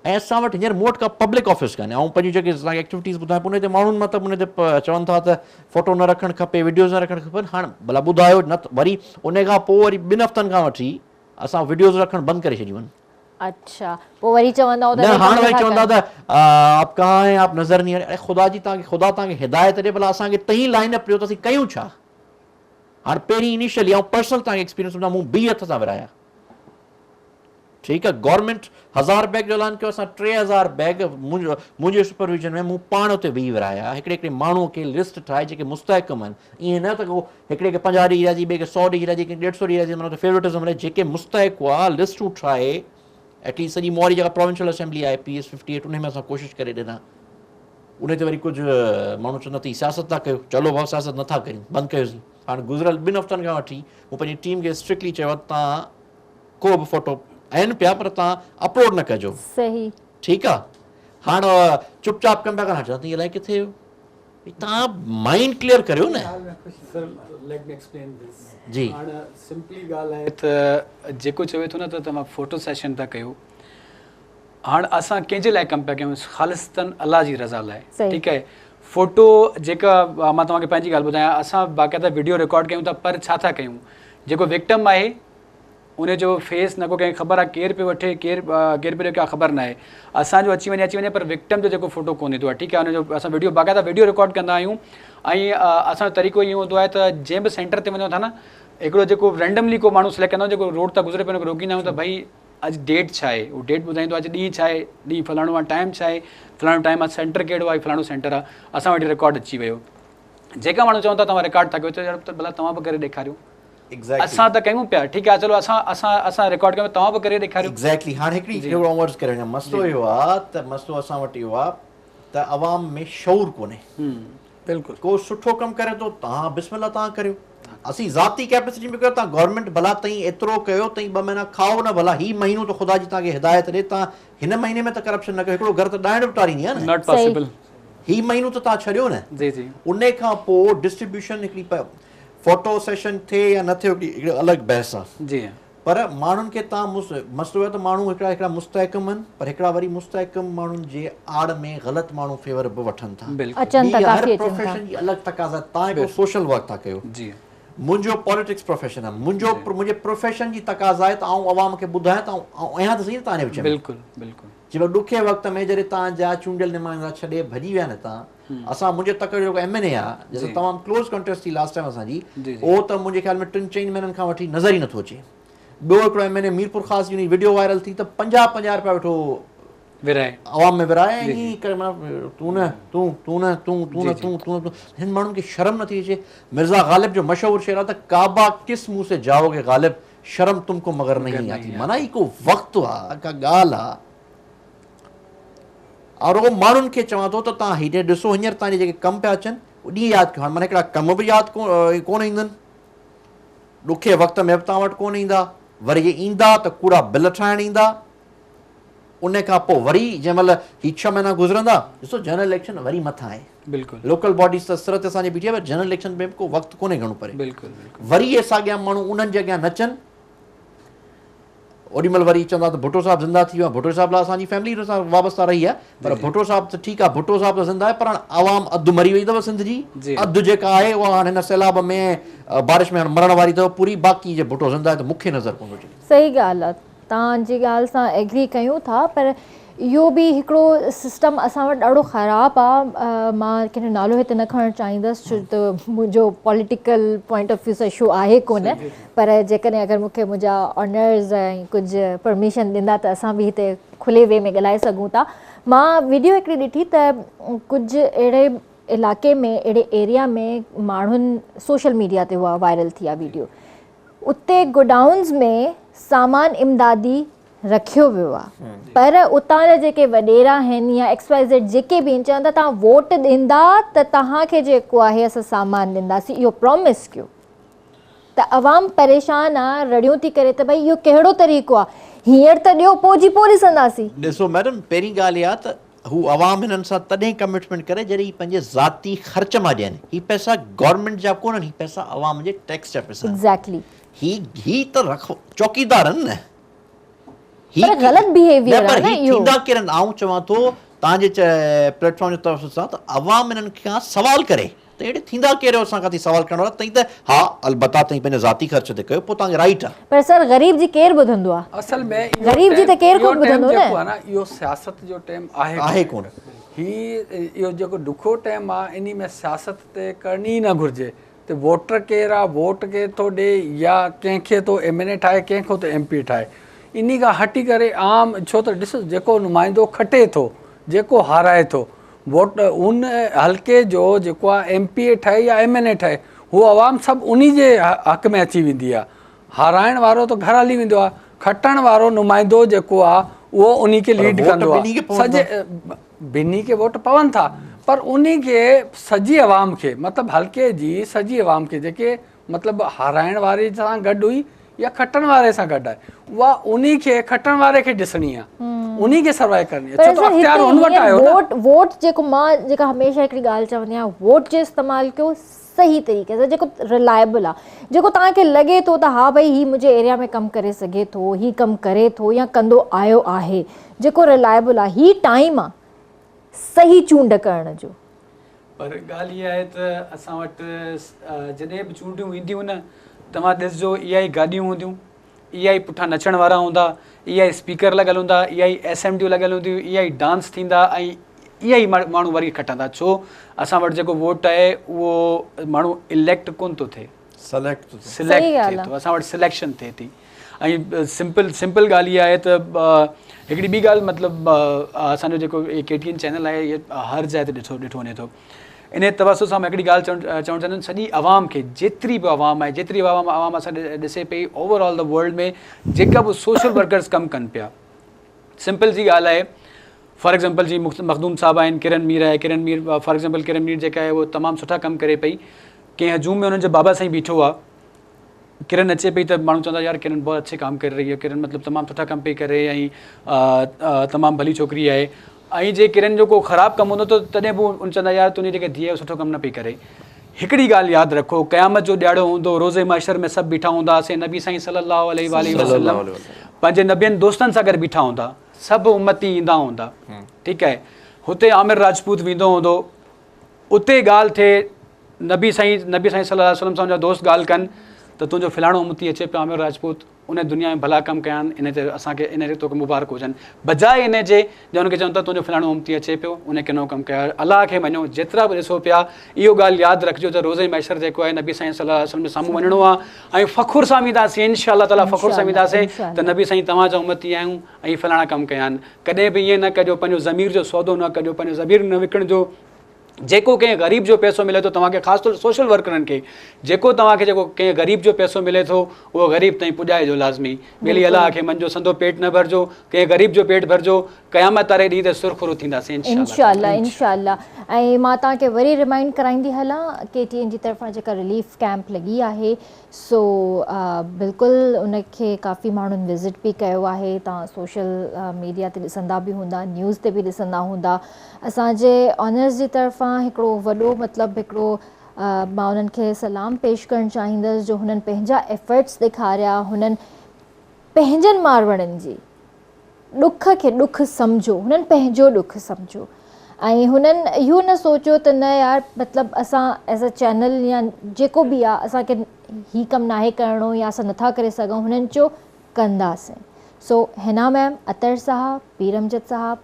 ऐं असां वटि हींअर मूं वटि का पब्लिक ऑफिस कान्हे, ऐं पंहिंजी जेके तव्हांखे एक्टिविटीज़ ॿुधायां पोइ उन ते माण्हुनि मतिलबु उन ते चवनि था त फोटो न रखणु खपे, वीडियोज़ न रखणु खपनि। हाणे भला ॿुधायो न, वरी उन खां पोइ वरी 2 हफ़्तनि खां वठी असां वीडियोज़ रखणु बंदि करे छॾियूं आहिनि। अच्छा, पोइ वरी चवंदा न, हाणे वरी चवंदा त आप कहाँ हैं, आप नज़र नहीं आ रहे। ख़ुदा जी ख़ुदा तव्हांखे हिदायत ॾे, भला असांखे तई लाइन अप ॾियो त असीं कयूं छा। हाणे पहिरीं इनिशियली ऐं पर्सनल तव्हांखे एक्सपीरियंस ॿुधायां, मूं 2 हथ सां विराया, ठीकु आहे, गवर्नमेंट 1000 बैग जो ऐलान कयो, असां 3000 बैग मुंहिंजे सुपरविजन में मूं पाण उते वेही विराया, हिकिड़े माण्हूअ खे लिस्ट ठाहे जेके मुस्तहकम आहिनि, ईअं न त को हिकिड़े खे 50 ॾींहं रहिजी, ॿिए खे 100 ॾींहं रहिजी, कंहिं 150 ॾींहं रहिजी, माना फेवरेटिज़म रहे, जेके मुस्तहक हुआ लिस्टूं ठाहे, एटलीस्ट सॼी मोहाली जेका प्रोविंशियल असेंबली आहे PS 58 उन में असां कोशिशि करे ॾिना। उन ते वरी कुझु माण्हू चवंदा त सियासत था कयो, चलो भाउ सियासत नथा कयूं, बंदि कयोसीं। हाणे गुज़िरियल 2 हफ़्तनि खां वठी मूं पंहिंजी टीम खे स्ट्रिक्टली चयो, तव्हां को बि फोटो आहिनि पिया पर तव्हां अपलोड न कजो, सही, ठीकु आहे। हाणे चुपचाप कमु पिया कनि, चवंदा इहे अलाए किथे हो, तव्हां माइंड क्लियर करियो न। जी, हाणे सिंपली ॻाल्हि आहे त जेको चवे थो न त तव्हां फोटो सेशन था कयो, हाणे असां कंहिंजे लाइ कमु पिया कयूं, ख़ालिस्तन अलाह जी रज़ा लाइ, ठीकु आहे। फोटो जेका मां तव्हांखे पंहिंजी ॻाल्हि ॿुधायां, असां बाक़ाइदा वीडियो रिकॉर्ड कयूं था, पर छा था कयूं, जेको विक्टिम आहे उनजो फेस न को कंहिंखे ख़बर आहे, केरु पियो वठे केरु पियो का ख़बर न आहे, असांजो अची वञे पर विक्टिम जो जेको फोटो कोन्हे थो आहे, ठीकु आहे। हुनजो असां बाक़ाइदा वीडियो रिकॉर्ड कंदा आहियूं, ऐं असांजो तरीक़ो ईअं हूंदो आहे त जंहिं बि सेंटर ते वञो था न, हिकिड़ो जेको रेंडमली को माण्हू सिलेक्ट कंदा आहियूं, जेको रोड तां गुज़रे पियो हुनखे रोकींदा आहियूं त भई अॼु डेट छा आहे, उहो डेट ॿुधाईंदो आहे, अॼु ॾींहुं छा आहे, ॾींहुं फलाणो आहे, टाइम छा आहे, फलाणो टाइम आहे, सेंटर कहिड़ो आहे, फलाणो सेंटर आहे, असां वटि रिकॉर्ड अची वियो। जेका माण्हू चवनि था तव्हां रिकॉर्ड था कयो, चयो यार त भला तव्हां बि करे ॾेखारियो। असां त कयूं पिया, ठीकु आहे, चलो असां रिकॉर्ड कयूं, तव्हां बि करे ॾेखारियो। एग्ज़ैक्टली। हाणे हिकिड़ी हिकिड़ो वर्ड्स करण मसलो इहो आहे त मसलो असां वटि इहो आहे त अवाम में शऊर कोन्हे। बिल्कुलु। को सुठो कमु करे थो, तव्हां बिस्मिल्लाह तव्हां करियो। असीं ज़ाती कैपेसिटी में कयो, तव्हां गवर्नमेंट भला ताईं एतिरो कयो ताईं 2 महीना खाओ न, भला ही महीनो त ख़ुदा जी तव्हांखे हिदायत ॾे, तव्हां हिन महीने में त करप्शन न कयो। हिकिड़ो घर त ॾाइण बि टारींदी आहे न, नॉट पॉसिबल। ही महीनो त तव्हां छॾियो न। जी जी। उन खां पोइ डिस्ट्रीब्यूशन हिकिड़ी फोटो सेशन थिए या न थिए हिकिड़ी अलॻि बहस आहे। जी। पर माण्हुनि खे तव्हां मसइलो आहे त माण्हू हिकिड़ा मुस्तहकम आहिनि, पर हिकिड़ा वरी मुस्तहकम माण्हुनि जे आड़ में ग़लति माण्हू फेवर बि वठनि था। हर प्रोफेशन जी अलॻि तक़ाज़ा। तव्हां हिकिड़ो सोशल वर्क था कयो, जी, मुंहिंजो पॉलिटिक्स प्रोफेशन आहे, मुंहिंजे प्रोफेशन जी तक़ाज़ा आहे त आउं अवाम खे ॿुधायां त आहियां त सही न तव्हांजे विच में। बिल्कुलु बिल्कुलु। जंहिं ॾुखे वक़्त में जॾहिं तव्हांजा चूंडियल नुमाइंदा छॾे भॼी विया न तव्हां, असां मुंहिंजे तक जो जेको MNA आहे, जैसे तमामु क्लोज़ कॉन्टेस्ट थी लास्ट टाइम असांजी, उहो त मुंहिंजे ख़्याल में 3-4 महीननि खां वठी नज़र ई नथो अचे। ॿियो हिकिड़ो MNA मीरपुर ख़ासि जी वीडियो वायरल थी त 50-50 रुपया वेठो विराए अवाम में विराए, ईअं करे तूं न तूं तूं न तूं तूं न तूं तूं तूं। हिन माण्हुनि खे शर्म नथी अचे। मिर्ज़ा गालिब जो मशहूरु शेर आहे त काबा किस मुंह से जाओगे गालिब, शर्म तुमको मगर नहीं आती। माना ही को वक़्तु आहे, का ॻाल्हि आहे। और उहो माण्हुनि खे चवां थो त तव्हां हेॾे ॾिसो, हींअर तव्हांजे जेके कम पिया अचनि ॾींहुं यादि कयो। हाणे माना हिकिड़ा कम बि यादि कोन ईंदनि, ॾुखे वक़्त में बि तव्हां वटि कोन ईंदा, वरी इहे ईंदा त कूड़ा बिल ठाहिण ईंदा। उन खां पोइ वरी जंहिं महिल ही 6 महीना गुज़रंदा, ॾिसो जनरल इलेक्शन वरी मथां आहे। बिल्कुलु। लोकल बॉडीज़ त सिरत असांजी बीठी आहे, पर जनरल इलेक्शन में बि को वक़्तु कोन्हे घणो परे। बिल्कुलु। वरी इहे साॻिया माण्हू उन्हनि जे अॻियां नचनि, ओॾीमहिल वरी चवंदा त भुट्टो साहिबु ज़िंदा थी वियो आहे। भुट्टो साहिब लाइ असांजी फैमिली सां वाबस्ता रही आहे, पर भुट्टो साहिबु त ठीकु आहे, भुट्टो साहिबु त ज़िंदा आहे, पर हाणे आवाम अधु मरी वई अथव सिंध जी, अधु जेका आहे उहा हाणे हिन सैलाब में बारिश में मरण वारी अथव पूरी, बाक़ी जे भुट्टो ज़िंदा आहे त मूंखे नज़र कोन अचे। सही ॻाल्हि आहे, तव्हांजी ॻाल्हि सां एग्री कयूं था, पर इहो बि हिकिड़ो सिस्टम असां वटि ॾाढो ख़राबु आहे। मां कंहिंजो नालो हिते न खणणु चाहींदसि छो त मुंहिंजो पॉलिटिकल पॉइंट ऑफ व्यू सां इशू आहे कोन, पर जेकॾहिं अगरि मूंखे मुंहिंजा ऑनर्स ऐं कुझु परमिशन ॾींदा त असां बि हिते खुले वे में ॻाल्हाए सघूं था। मां वीडियो हिकिड़ी ॾिठी त कुझु अहिड़े इलाइक़े में, अहिड़े एरिया में माण्हुनि सोशल मीडिया ते उहा वायरल थी आहे वीडियो, उते गोडाउन्स में सामान इमदादी रखियो वियो आहे, पर उतां जा जेके वॾेरा आहिनि या XYZ जेके बि आहिनि चवनि था तव्हां वोट ॾींदा त तव्हांखे जेको आहे असां सामान ॾींदासीं, इहो प्रॉमिस कयो। त अवाम परेशान आहे, रड़ियूं थी करे त भई इहो कहिड़ो तरीक़ो आहे, हींअर त ॾियो पोइ ॾिसंदासीं। ॾिसो मैडम, पहिरीं ॻाल्हि इहा त हू अवाम हिननि सां तॾहिं कमिटमेंट करे जॾहिं ही पंहिंजे ज़ाती ख़र्च मां ॾियनि। ही पैसा गवर्नमेंट जा कोन्हनि, ही पैसा अवाम जे टैक्स जा पैसा। एग्ज़ैक्टली। ही त रखो चौकीदार आहिनि न, थींदा केरनि। आउं चवां थो तव्हांजे प्लेटफॉर्म जे तरफ़ सां त अवाम हिननि खां सवाल करे त अहिड़े थींदा कहिड़ो असां खां सवाल करणो आहे, तई त हा अलबत्ता तई पंहिंजे ज़ाती ख़र्च ते कयो, पोइ तव्हांखे राइट आहे। पर सर ग़रीब जी केरु ॿुधंदो आहे? असल में ग़रीब जी त केरु कोन ॿुधंदो न। इहो सियासत जो टाइम आहे कोन। इहो जेको ॾुखो टाइम आहे, इन में सियासत ते करणी न घुरिजे। त वोटर केरु आहे, वोट केरु थो ॾे, या कंहिंखे थो MNA ठाहे, कंहिंखो थो MP ठाहे, इन खां हटी करे आम, छो त ॾिसो जेको नुमाइंदो खटे थो, जेको हाराए थो, वोट उन हल्के जो जेको आहे MPA ठहे या MNA ठहे, हू अवाम सभु उन जे हक़ में अची वेंदी आहे। हाराइण वारो त घर हली वेंदो आहे, खटण वारो नुमाइंदो जेको आहे उहो उन खे लीड कंदो आहे। सॼे ॿिन्ही खे वोट पवनि था, पर उन खे सॼी अवाम खे, मतिलबु हल्के जी सॼी अवाम खे, जेके मतिलबु हाराइण वारे सां गॾु हुई या खटण वारे सां गॾु आहे, उहा उन खे खटण वारे खे ॾिसणी आहे, उन खे सर्वाइव करणी आहे। छो त अख़्तियार हुन वटि आयो न। वोट जेको मां जेका हमेशह हिकिड़ी ॻाल्हि चवंदी आहियां, वोट जो इस्तेमालु कयो सही तरीक़े सां, जेको रिलायबल आहे, जेको तव्हांखे लॻे थो त हा भई हीउ मुंहिंजे एरिया में कमु करे सघे थो, हीउ कमु करे थो या कंदो आयो आहे, जेको रिलायबल आहे। हीउ टाइम आहे सही चूंड करण जो। पर ॻाल्हि इहा आहे त असां वटि जॾहिं बि चूंडियूं ईंदियूं न, तव्हां ॾिसजो इहा ई गाॾियूं हूंदियूं, इहा ई पुठियां नचण वारा हूंदा, इहा ई स्पीकर लॻल हूंदा, इहा ई SMD लॻल हूंदियूं, इहा ई डांस थींदा, ऐं इहा ई माण्हू वरी खटंदा। छो असां वटि जेको वोट आहे उहो माण्हू इलेक्ट कोन थो थिए, सिलेक्ट थिए थो, असां वटि सिलेक्शन थिए थी। ऐं सिंपल ॻाल्हि इहा आहे त हिकिड़ी ॿी ॻाल्हि मतिलबु असांजो जेको KTN चैनल आहे इहे हर जाइ ते ॾिठो वञे थो। इन तवसु सां मां हिकिड़ी ॻाल्हि चवणु चाहींदुमि, सॼी आवाम खे, जेतिरी बि आवाम आहे, जेतिरी आवाम असां ॾिसे पई ओवरऑल द वर्ल्ड में जेका बि सोशल वर्कर्स कमु कनि पिया, सिंपल जी ॻाल्हि आहे, फॉर एग्ज़ाम्पल जी मखदूम साहब आहिनि, किरण मीर आहे, किरण मीर फॉर एग्ज़ाम्पल किरण मीर जेका आहे उहो तमामु सुठा कमु करे पई। कंहिं हजूम में हुननि जो बाबा साईं बीठो आहे, किरण अचे पई त माण्हू चवंदा यार किरण बहुत अच्छे काम कर रही है, किरण मतिलबु तमामु सुठा कमु पई करे ऐं तमामु भली छोकिरी आहे। ऐं जे किरण जो को ख़राबु कमु हूंदो त तॾहिं बि उन चवंदा यार तुंहिंजी जेके धीअ सुठो कमु न पई करे। हिकिड़ी ॻाल्हि यादि रखो, क़यामत जो ॾियारो हूंदो, रोज़े महशर में सभु बीठा हूंदासीं, नबी साईं सल्लल्लाहु अलैहि वसल्लम पंहिंजे नबियनि दोस्तनि सां गॾु बीठा हूंदा, सभु उम्मती ईंदा हूंदा, ठीकु आहे। हुते आमिर राजपूत वेंदो हूंदो, उते ॻाल्हि थिए, नबी साईं सल्लल्लाहु अलैहि वसल्लम सां उनजा दोस्त ॻाल्हि कनि त तुंहिंजो फलाणो उम्मती अचे पियो आमिर राजपूत, उन दुनिया में भला कमु कया आहिनि, इन ते असांखे इन ते तोखे मुबारक हुजनि, बजाए इन जे हुनखे चवनि था तुंहिंजो फलाणो उम्मती अचे पियो, उन किनो कमु कया। अलाह खे मञो, जेतिरा बि ॾिसो पिया, इहो ॻाल्हि यादि रखिजो त रोज़े महशर जेको आहे नबी साईं सल्लल्लाहु अलैहि वसल्लम जे साम्हूं वञिणो आहे ऐं फ़ख़ुर सां वेंदासीं, इंशाअल्लाह ताला फ़ख़ुर सां वेंदासीं त नबी साईं तव्हांजा उम्मती आहियूं ऐं फलाणा कमु कया आहिनि। कॾहिं बि ईअं न कजो, पंहिंजो ज़मीर जो सौदो न कजो, पंहिंजो ज़मीर न विकिणिजो। जेको कंहिं ग़रीब जो पैसो मिले थो तव्हांखे, ख़ासि तौर सोशल वर्करनि खे, जेको तव्हांखे जेको कंहिं ग़रीब जो पैसो मिले थो उहो ग़रीब ताईं पुॼाइजो लाज़मी। ॿिली अलाह खे मञिजो, संदो पेट न भरिजो, कंहिं ग़रीब जो पेट भरिजो, क़यामत वारे ॾींहं ते सुरख़ुरू थींदासीं इंशाअल्लाह। ऐं मां तव्हांखे वरी रिमाइंड कराईंदी हलां, KTN जी तरफ़ां जेका रिलीफ कैंप लॻी आहे, सो बिल्कुलु उनखे काफ़ी माण्हुनि विज़िट बि कयो आहे। तव्हां सोशल मीडिया ते ॾिसंदा बि हूंदा, न्यूज़ ते बि ॾिसंदा हूंदा। असांजे ऑनर्स जी तरफ़ां हिकिड़ो वॾो मतिलबु हिकिड़ो मां उन्हनि खे सलाम पेश करणु चाहींदसि, जो हुननि पंहिंजा एफर्ट्स ॾेखारिया, हुननि पंहिंजनि मारवड़नि जी ॾुख खे ॾुख सम्झो, हुननि पंहिंजो ॾुख सम्झो ऐं हुननि इहो न सोचियो त न यार मतिलबु असां एज़ अ चैनल या जेको बि आहे असांखे हीउ कमु नाहे करिणो या असां नथा करे सघूं, हुननि चयो कंदासीं। सो हिना मैम, अतर साहब, पीर अमजद साहब,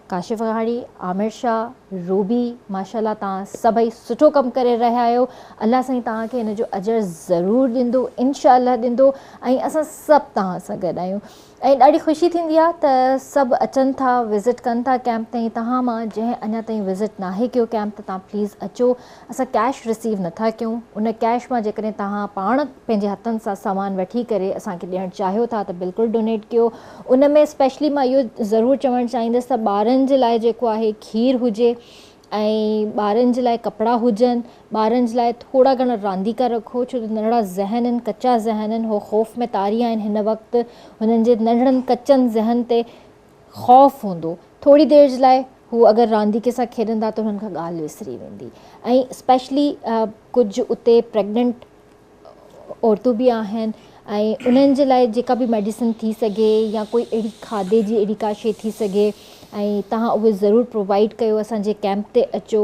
काशिफ़ अघाड़ी, आमिर शाह, रूबी, माशाल्लाह तव्हां सभई सुठो कमु करे रहिया आहियो। अलाह साईं तव्हांखे हिन जो अजर ज़रूरु ॾींदो, इंशाअल्लाह ॾींदो ऐं असां सभु तव्हां सां गॾु आहियूं। ऐं ॾाढी ख़ुशी थींदी आहे त सभु अचनि था, विज़िट कनि था कैंप ताईं। तव्हां मां जंहिं अञा ताईं विज़िट नाहे कयो कैंप, त तव्हां प्लीज़ अचो। असां कैश रिसीव नथा कयूं, उन कैश मां जेकॾहिं तव्हां पाण पंहिंजे हथनि सां सामान वठी करे असांखे ॾियणु चाहियो था त बिल्कुलु डोनेट कयो। उन में स्पेशली मां इहो ज़रूरु चवणु चाहींदसि त ॿारनि जे लाइ जेको आहे खीर हुजे ऐं ॿारनि जे लाइ कपिड़ा हुजनि, ॿारनि जे लाइ थोरा घणा रांदीका रखो, छो जो नंढड़ा ज़हन आहिनि, कचा ज़हन आहिनि, हो ख़ौफ़ में तारी आहिनि हिन वक़्तु। हुननि जे नंढड़नि कचनि ज़हन ते ख़ौफ़ हूंदो, थोरी देरि जे लाइ हू अगरि रांदीके सां खेॾंदा त हुननि खां ॻाल्हि विसिरी वेंदी। ऐं स्पेशली कुझु उते प्रेग्नेंट औरतूं बि आहिनि ऐं उन्हनि जे लाइ जेका बि मेडिसिन थी सघे या कोई अहिड़ी खाधे जी अहिड़ी का शइ थी सघे ऐं तव्हां उहे ज़रूरु प्रोवाइड कयो। असांजे कैंप ते अचो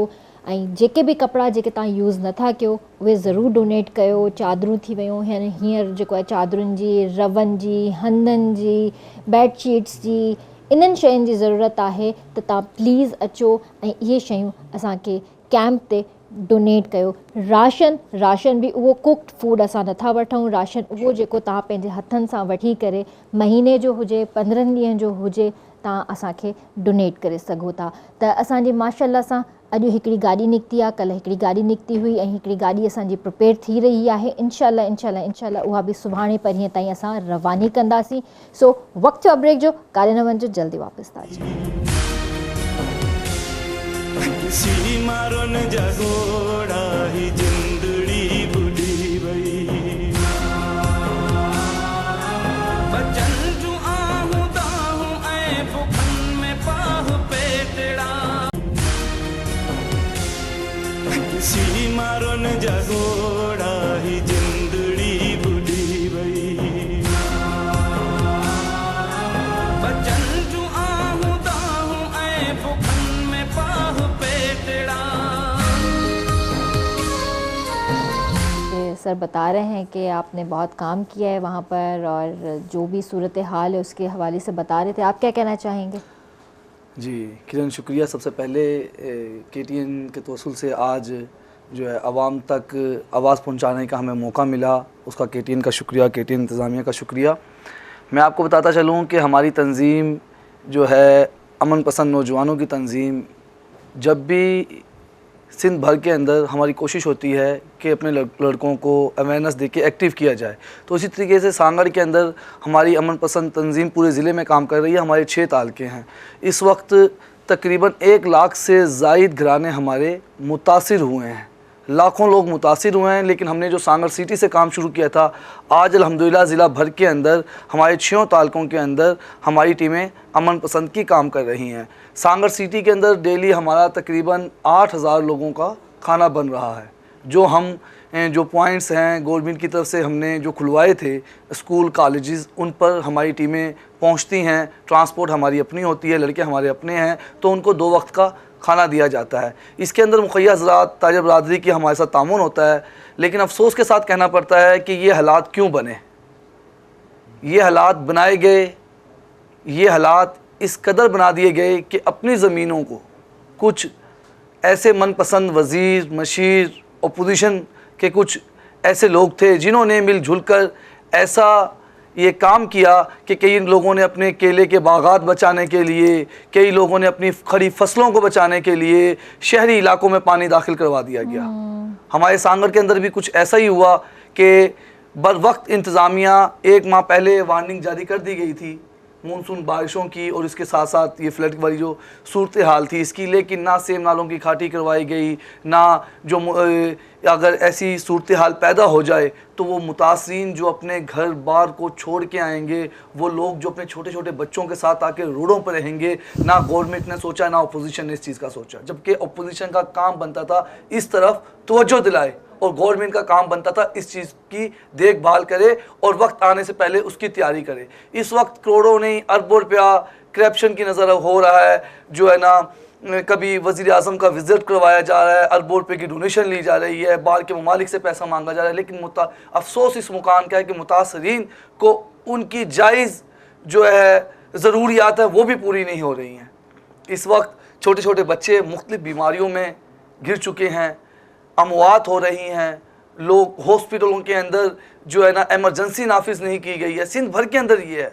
ऐं जेके बि कपिड़ा जेके तव्हां यूज़ नथा कयो उहे ज़रूरु डोनेट कयो। चादरूं थी वियूं, हींअर जेको आहे चादरुनि जी, रवनि जी, हंधनि जी, बेडशीट्स जी, इन्हनि शयुनि जी ज़रूरत आहे त तव्हां प्लीज़ अचो ऐं इहे शयूं असांखे कैंप ते डोनेट कयो। राशन बि उहो कुक्ड फूड असां नथा वठूं, राशन उहो जेको तव्हां पंहिंजे हथनि सां वठी करे महीने जो हुजे, 15 ॾींहंनि जो हुजे, तव्हां असांखे डोनेट करे सघो था। त असांजी माशाल्लाह सां अॼु हिकिड़ी गाॾी निकिती आहे, कल्ह हिकिड़ी गाॾी निकिती हुई ऐं हिकिड़ी गाॾी असांजी प्रिपेयर थी रही आहे। इंशाल्लाह उहा बि सुभाणे परीहं ताईं असां रवानी कंदासीं। सो वक़्तु ब्रेक जो, काॾे न वञिजो, जल्दी वापसि था अचूं। सर बता रहे हैं कि आपने बहुत काम किया है वहाँ पर और जो भी सूरत हाल है उसके हवाले से बता रहे थे, आप क्या कहना चाहेंगे? जी किरण, शुक्रिया। सबसे पहले KTN के तवस्सुल से आज जो है आवाम तक आवाज़ पहुंचाने का हमें मौका मिला, उसका KTN का शुक्रिया, KTN इंतज़ामिया का शुक्रिया। मैं आपको बताता चलूँ कि हमारी तंजीम जो है अमन पसंद नौजवानों की तंजीम, जब भी सिंध भर के अंदर हमारी कोशिश होती है कि अपने लड़कों को अवेयरनेस दे के एक्टिव किया जाए, तो उसी तरीके से सांगड़ के अंदर हमारी अमन पसंद तंजीम पूरे ज़िले में काम कर रही है। हमारे 6 तालके हैं। इस वक्त तकरीबन 1 लाख से ज़ायद घराने हमारे मुतासिर हुए हैं, लाखों लोग मुतासिर हुए हैं। लेकिन हमने जो सांगड़ सिटी से काम शुरू किया था, आज अल्हम्दुलिल्लाह ज़िला भर के अंदर हमारे 6 तालकों के अंदर हमारी टीमें अमन पसंद की काम कर रही हैं। सांगड़ सिटी के अंदर डेली हमारा तकरीबन 8000 लोगों का खाना बन रहा है। जो पॉइंट्स हैं गवर्नमेंट की तरफ से हमने जो खुलवाए थे, स्कूल कॉलेजेस, उन पर हमारी टीमें पहुंचती हैं। ट्रांसपोर्ट हमारी अपनी होती है, लड़के हमारे अपने हैं, तो उनको 2 वक्त का खाना दिया जाता है। इसके अंदर मुखैया ज़राअत ताजिर बरादरी की हमारे साथ तामुन होता है। लेकिन अफसोस के साथ कहना पड़ता है कि ये हालात क्यों बने, ये हालात बनाए गए, ये हालात इस कदर बना दिए गए कि अपनी ज़मीनों को कुछ ऐसे मनपसंद वज़ीर, मशीर, अपोजिशन के कुछ ऐसे लोग थे जिन्होंने मिलजुल कर ऐसा ये काम किया कि कई लोगों ने अपने केले के बागात बचाने के लिए, कई लोगों ने अपनी खड़ी फसलों को बचाने के लिए शहरी इलाकों में पानी दाखिल करवा दिया गया। हमारे सांगड़ के अंदर भी कुछ ऐसा ही हुआ कि बर वक्त इंतज़ामिया 1 माह पहले वार्निंग जारी कर दी गई थी मानसून बारिशों की और इसके साथ साथ ये फ्लड वाली जो सूरत हाल थी इसकी, लेकिन ना सेम नालों की खाटी करवाई गई, ना जो अगर ऐसी सूरत हाल पैदा हो जाए तो वो मुतासरीन जो अपने घर बार को छोड़ के आएंगे, वो लोग जो अपने छोटे छोटे बच्चों के साथ आके रोडों पर रहेंगे, ना गवर्नमेंट ने सोचा, ना अपोजिशन ने इस चीज़ का सोचा। जबकि अपोजिशन का काम बनता था इस तरफ तवज्जो दिलाए और गवर्नमेंट का काम बनता था इस चीज़ की देखभाल करे और वक्त आने से पहले उसकी तैयारी करे। इस वक्त करोड़ों नहीं अरबों रुपया करप्शन की नज़र हो रहा है, जो है ना कभी वज़ीर आज़म का विज़िट करवाया जा रहा है, अरबों रुपये की डोनेशन ली जा रही है, बाहर के ममालिक से पैसा मांगा जा रहा है। लेकिन अफसोस इस मुकाम का है कि मुतासरीन को उनकी जायज़ जो है ज़रूरियात है वो भी पूरी नहीं हो रही हैं। इस वक्त छोटे छोटे बच्चे मुख्तलिफ़ बीमारियों में घिर चुके हैं, अमवात हो रही हैं, लोग हॉस्पिटलों के अंदर जो है ना एमरजेंसी नाफिज नहीं की गई है। सिंध भर के अंदर ये है,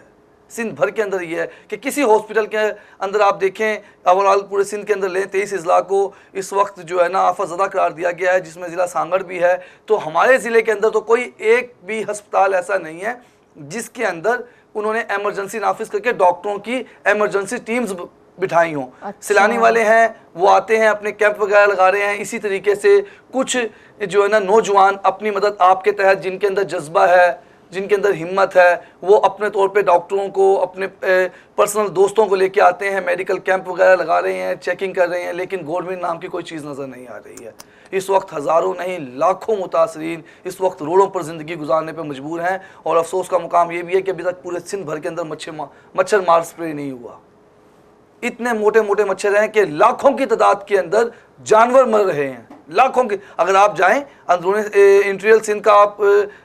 सिंध भर के अंदर ये है कि किसी हॉस्पिटल के अंदर आप देखें, ओवरऑल पूरे सिंध के अंदर लें 23 अजला को इस वक्त जो है ना आफतज़दा करार दिया गया है, जिसमें ज़िला सांगड़ भी है। तो हमारे ज़िले के अंदर तो कोई एक भी अस्पताल ऐसा नहीं है जिसके अंदर उन्होंने एमरजेंसी नाफिज करके डॉक्टरों की एमरजेंसी टीम्स बिठाई हों। सैलानी वाले हैं वो आते हैं, अपने कैंप वगैरह लगा रहे हैं। इसी तरीके से कुछ जो है ना नौजवान अपनी मदद आपके तहत, जिनके अंदर जज्बा है, जिनके अंदर हिम्मत है, वो अपने तौर पे डॉक्टरों को, अपने पर्सनल दोस्तों को लेके आते हैं, मेडिकल कैंप वगैरह लगा रहे हैं, चेकिंग कर रहे हैं। लेकिन गवर्नमेंट नाम की कोई चीज़ नज़र नहीं आ रही है। इस वक्त हज़ारों नहीं लाखों मुतासरीन इस वक्त रोडों पर ज़िंदगी गुजारने पर मजबूर हैं। और अफसोस का मुकाम ये भी है कि अभी तक पूरे सिंध भर के अंदर मच्छर मार स्प्रे नहीं हुआ। इतने मोटे मोटे मच्छर हैं कि लाखों की तादाद के अंदर जानवर मर रहे हैं, लाखों के। अगर आप जाएं अंदरूनी इंटीरियर सिंध का, आप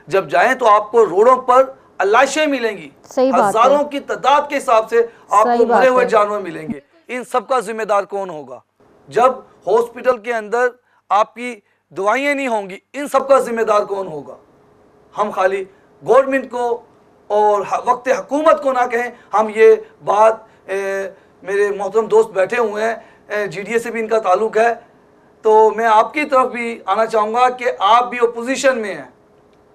जब जाएं तो आपको रोडों पर लाशें मिलेंगी, हजारों की तादाद के हिसाब से आपको मरे हुए जानवर मिलेंगे। इन सब का जिम्मेदार कौन होगा? जब हॉस्पिटल के अंदर आपकी दवाइयां नहीं होंगी, इन सब का जिम्मेदार कौन होगा? हम खाली गवर्नमेंट को और वक्त हुकूमत को ना कहें। हम ये बात, मेरे मोहतरम दोस्त बैठे हुए हैं, GDA से भी इनका ताल्लुक़ है, तो मैं आपकी तरफ भी आना चाहूँगा कि आप भी अपोजिशन में हैं,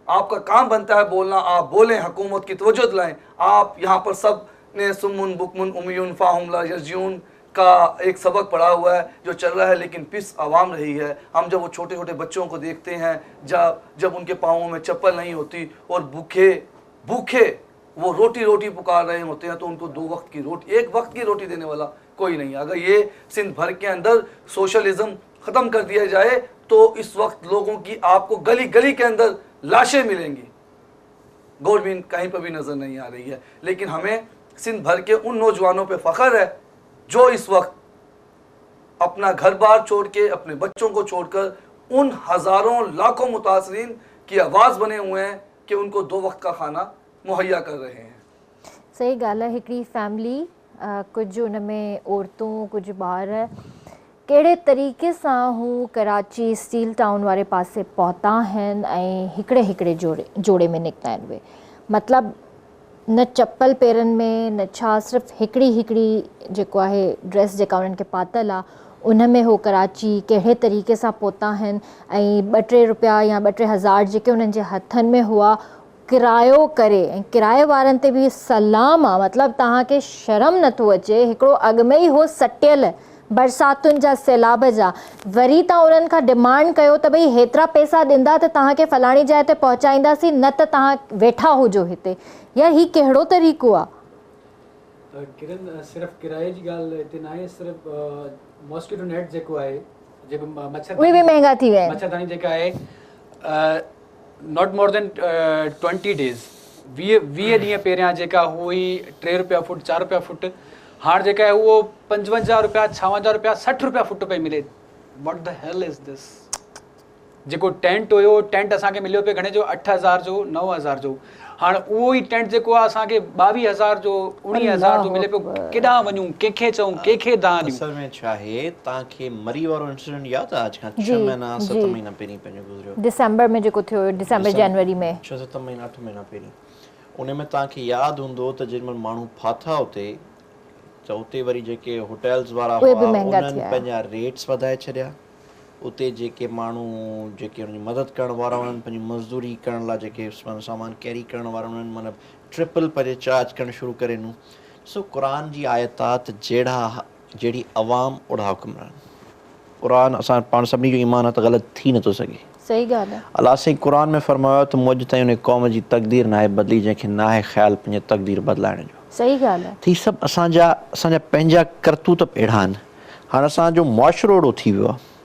आपका काम बनता है बोलना, आप बोलें, हुकूमत की तवज्जो दिलाएं। आप यहाँ पर सब ने सुम्मुन बुकमुन उम्मियुन फाहुम ला यर्जिऊन का एक सबक पढ़ा हुआ है जो चल रहा है, लेकिन पिस आवाम रही है। हम जब वो छोटे छोटे बच्चों को देखते हैं, जब उनके पाँवों में चप्पल नहीं होती और भूखे भूखे वो रोटी रोटी पुकार रहे होते हैं, तो उनको 2 वक्त की रोटी, 1 वक्त की रोटी देने वाला कोई नहीं है। अगर ये सिंध भर के अंदर सोशलिज्म ख़त्म कर दिया जाए तो इस वक्त लोगों की आपको गली गली के अंदर लाशें मिलेंगी। गवर्नमेंट कहीं पर भी नज़र नहीं आ रही है। लेकिन हमें सिंध भर के उन नौजवानों पे फ़ख्र है जो इस वक्त अपना घर बार छोड़ के, अपने बच्चों को छोड़कर उन हज़ारों लाखों मुतासरीन की आवाज़ बने हुए हैं कि उनको 2 वक्त का खाना मुहैया कर रहे हैं। सही ॻाल्हि आहे। हिकिड़ी फैमिली कुझु उन में औरतूं, कुझु ॿार कहिड़े तरीक़े सां हू कराची स्टील टाउन वारे पासे पहुता आहिनि ऐं हिकिड़े जोड़े में निकिता आहिनि उहे, मतिलबु न चप्पल पेरनि में न छा, सिर्फ़ु हिकिड़ी जेको आहे ड्रेस जेका उन्हनि खे पातल आहे उन में हो कराची कहिड़े तरीक़े सां पहुता आहिनि ऐं 2-3 रुपया या 2-3 हज़ार जेके उन्हनि जे हथनि में हुआ किरायो करे, ऐं किराए वारनि ते बि सलाम आहे, मतिलबु तव्हांखे शर्म नथो अचे। हिकिड़ो अॻु में ई हो सटियल बरसातुनि जा सैलाब जा, वरी तव्हां उन्हनि खां डिमांड कयो त भई हेतिरा पैसा ॾींदा त तव्हांखे फलाणी जाइ ते पहुचाईंदासीं, न त तव्हां वेठा हुजो हिते। यार ही कहिड़ो तरीक़ो आहे? त किरण सिर्फ़ु किराए जी ॻाल्हि हिते न आहे, सिर्फ़ु मॉस्किटो नेट जेको आहे, जेको उहे बि महांगा थी विया आहिनि। मच्छरदानी जेका आहे नॉट मोर देन 20 डेज़, 20 ॾींहं पहिरियां जेका हुई 3 रुपया फुट 4 रुपया फुट, हाणे जेका आहे उहो 55 रुपया 56 रुपया 60 रुपया फुट पई मिले। What the hell is this? जेको टेंट हुयो, टेंट असांखे मिलियो पियो घणे जो 8000 जो 9000 जो, हाणे उहो ई टेंट जेको आहे असांखे 22000 जो 19000 जो मिले पियो। केॾांहुं वञूं, कंहिंखे चऊं, कंहिंखे दां ॾियूं? असल में छा आहे, तव्हांखे मरी वारो इंसिडेंट यादि आहे? आज खां 6 महीना 7 महीना पहिरीं पंहिंजो गुज़रियो, दिसंबर में जेको थियो, दिसंबर जनवरी में 6-7 महीना 8 महीना पहिरीं। उन में तव्हांखे यादि हूंदो त जेॾीमहिल माण्हू फाथा हुते, त उते वरी जेके होटल्स वारा हुआ उन्हनि पंहिंजा रेट्स वधाए छॾिया। उते जेके माण्हू जेके उनजी मदद करण वारा उन्हनि पंहिंजी मज़दूरी करण लाइ जेके सामान कैरी करण वारा उन्हनि माना ट्रिपल पंहिंजे चार्ज करणु शुरू करे ॾिनो। सो क़ुरान जी आयत आहे त जहिड़ी अवाम ओड़ा हुक्मरान। क़ुरान असां पाण सभिनी जो ईमान आहे त ग़लति थी नथो सघे। सही ॻाल्हि आहे। अलाह साईं क़ुरान में फरमायो त मूं अॼु ताईं उन क़ौम जी तक़दीर नाहे बदिली जंहिंखे नाहे ख़्यालु पंहिंजी तक़दीर बदिलाइण जो। सही ॻाल्हि आहे। ही सभु असांजा पंहिंजा करतूत अहिड़ा आहिनि। हाणे असांजो मुआशिरो अहिड़ो थी वियो आहे,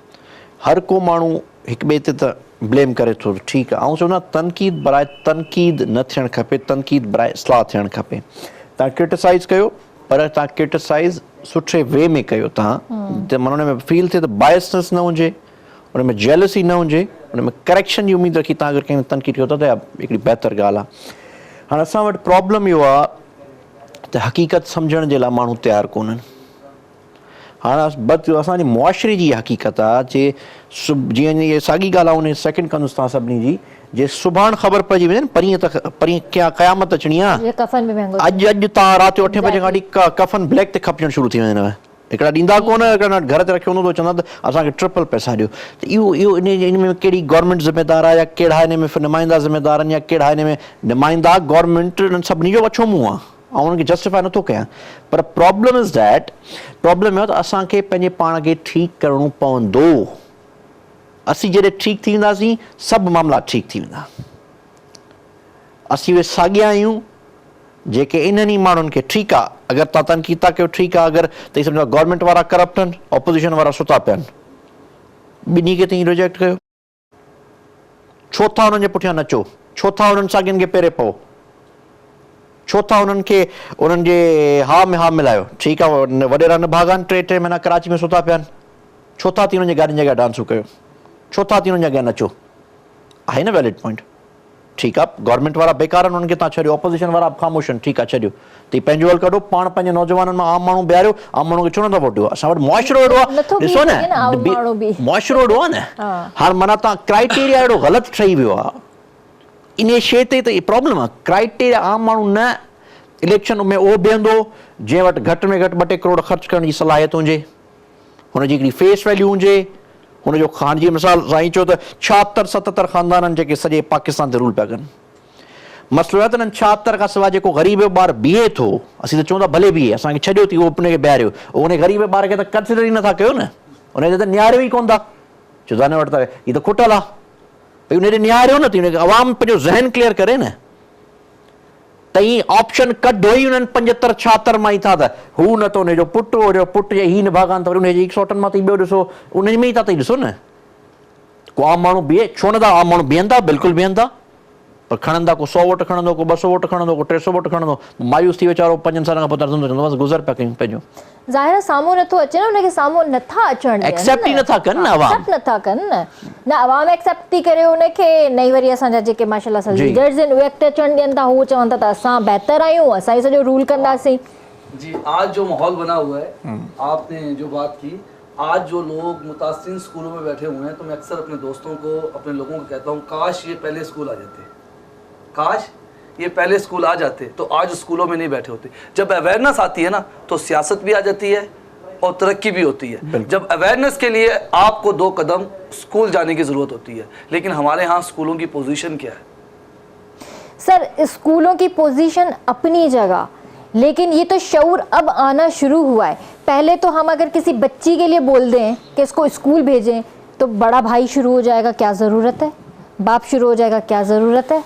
हर को माण्हू हिक ॿिए ते त ब्लेम करे थो, ठीकु आहे। ऐं चवंदा तनक़ीद बराए तनक़ीद न थियणु खपे, तनक़ीद बराए इस्लाह थियणु खपे। तव्हां क्रिटिसाइज़ कयो, पर तव्हां क्रिटिसाइज़ सुठे वे में कयो। तव्हां त माना हुन में फील थिए त बायसनेस न हुजे, हुन में जेलसी न हुजे, हुन में करेक्शन जी उमेदु रखी तव्हां अगरि कंहिं तनक़ीद कयो था त हिकिड़ी बहितर ॻाल्हि आहे। हाणे असां वटि प्रॉब्लम इहो आहे त हक़ीक़त सम्झण जे लाइ माण्हू तयारु कोन्हनि। हाणे असांजे मुआशिरे जी हक़ीक़त आहे जे जीअं इहे साॻी ॻाल्हि आहे, उन सेकेंड कंदुसि तव्हां सभिनी जी, जे सुभाणे ख़बर पइजी वञे न परीहं कीअं क़यामत अचणी आहे। अॼु तव्हां राति जो 8 बजे खां वठी कफ़न ब्लैक ते खपजणु शुरू थी वेंदव। हिकिड़ा ॾींदा कोन, हिकिड़ा घर ते रखियो हूंदो त चवंदा त असांखे ट्रिपल पैसा ॾियो। त इहो इन में कहिड़ी गवर्नमेंट ज़िम्मेदार आहे, या कहिड़ा हिन में नुमाइंदा ज़िम्मेदार आहिनि, या कहिड़ा हिन में नुमाइंदा? गवर्नमेंट इन्हनि सभिनी जो वछो मुंहुं आहे ऐं उन्हनि खे जस्टिफाई नथो कयां। पर प्रॉब्लम इज़ दैट, प्रॉब्लम इहो त असांखे पंहिंजे पाण खे ठीकु करिणो पवंदो। असीं जॾहिं ठीकु थी वेंदासीं सभु मामला ठीकु थी वेंदा। असीं उहे साॻिया आहियूं जेके इन्हनि ई माण्हुनि खे ठीकु आहे, अगरि तव्हां तनक़ीद था कयो ठीकु आहे, अगरि त इहे सम्झो गवर्नमेंट वारा करप्ट आहिनि, ऑपोज़िशन वारा सुता पिया आहिनि, ॿिन्ही खे तव्हां रिजेक्ट कयो। छो था हुननि जे पुठियां नचो? छो था हुननि साॻियनि खे पेरे पओ? छो था उन्हनि खे उन्हनि जे हा में हा मिलायो? ठीकु आहे, वॾेरा न भाॻनि, 3 महीना कराची में सुता पिया आहिनि, छो था थी हुननि जे गाॾियुनि जे अॻियां डांसूं कयो? छो था थी हुननि जे अॻियां नचो? आहे न वैलिड पॉइंट। ठीकु आहे, गवर्नमेंट वारा बेकार आहिनि, उन्हनि खे तव्हां छॾियो, ऑपोज़िशन वारा ख़ामोश आहिनि, ठीकु आहे, छॾियो। त पंहिंजो हल कढो, पाण पंहिंजे नौजवाननि मां आम माण्हू बीहारियो, आम माण्हू खे छो नथा वोट ॾियो? असां वटि मुआशिरो अहिड़ो आहे, ॾिसो न, मुआशिरो अहिड़ो आहे न। हाणे माना तव्हां क्राइटेरिया अहिड़ो ग़लति ठही वियो आहे, इन शइ ते त प्रॉब्लम आहे। क्राइटेरिया आम माण्हू न इलेक्शन में उहो बीहंदो जंहिं वटि घटि में घटि 2-3 करोड़ ख़र्च करण जी सलाहियत हुजे, हुनजी हिकिड़ी फेस वैल्यू हुजे, हुनजो खान जी मिसाल साईं चयो त 76-77 ख़ानदाननि जेके सॼे पाकिस्तान ते रूल पिया कनि। मसइलो आहे त हिननि 76 खां सवाइ जेको ग़रीब ॿार बीहे थो, असीं त चऊं था भले बीहे, असांखे छॾियो थी, उहो उनखे बीहारियो, उन ग़रीब ॿार खे त कंसिडर ई नथा कयो न, उनखे त निहारियो ई कोन था। छो त हिन वटि त हीअ त खुटल आहे, भई उनखे निहारियो न थी, उनखे अवाम पंहिंजो ज़हन क्लियर करे न। त हीअ ऑप्शन कढो ई उन्हनि 75-76 मां ई था त हू न त हुनजो पुटु, हुनजो पुटु जे हीअ न भाॻान त वरी हुनजी 100 मां ॿियो ॾिसो, उन में ई था त ॾिसो न। को आम माण्हू बीहे छो नथा? आम माण्हू बीहनि था, बिल्कुलु बीहनि था, पर खणंदा को 100 वोट खणंदो, को 200 वोट खणंदो, को 300 वोट खणंदो, मायूस थी वीचारो 5 सालनि खां पोइ तरसंदो, चवंदो बसि गुज़र पिया कयूं पंहिंजो। ज़ाहिर साम्हूं नथो अचे न, हुनखे साम्हूं नथा अचण, एक्सेप्ट ई नथा कनि न अवाम, एक्सेप्ट नथा कनि न अवाम एक्सेप्ट थी करे हुनखे। नई वरी असांजा जेके माशाल्लाह लीडर्स आहिनि उहे अॻिते अचणु ॾियनि था, हू चवनि था त असां बहितर आहियूं, असां ई सॼो रूल कंदासीं। जी, आज जो माहौल बना हुआ है, आपने जो बात की, आज जो लोग मुतासिर स्कूलों में बैठे हुए हैं, तो मैं अक्सर अपने दोस्तों को, अपने लोगों को कहता हूँ, काश ये पहले स्कूल आ जाते, काश ये पहले स्कूल आ जाते तो आज स्कूलों में नहीं बैठे होते। जब अवेयरनेस आती है ना तो सियासत भी आ जाती है और तरक्की भी होती है। जब अवेयरनेस के लिए आपको 2 कदम स्कूल जाने की ज़रूरत होती है, लेकिन हमारे यहाँ स्कूलों की पोजीशन क्या है? सर स्कूलों की पोजीशन अपनी जगह, लेकिन ये तो शऊर अब आना शुरू हुआ है। पहले तो हम अगर किसी बच्ची के लिए बोल दें कि इसको स्कूल भेजें तो बड़ा भाई शुरू हो जाएगा, क्या ज़रूरत है, बाप शुरू हो जाएगा, क्या ज़रूरत है।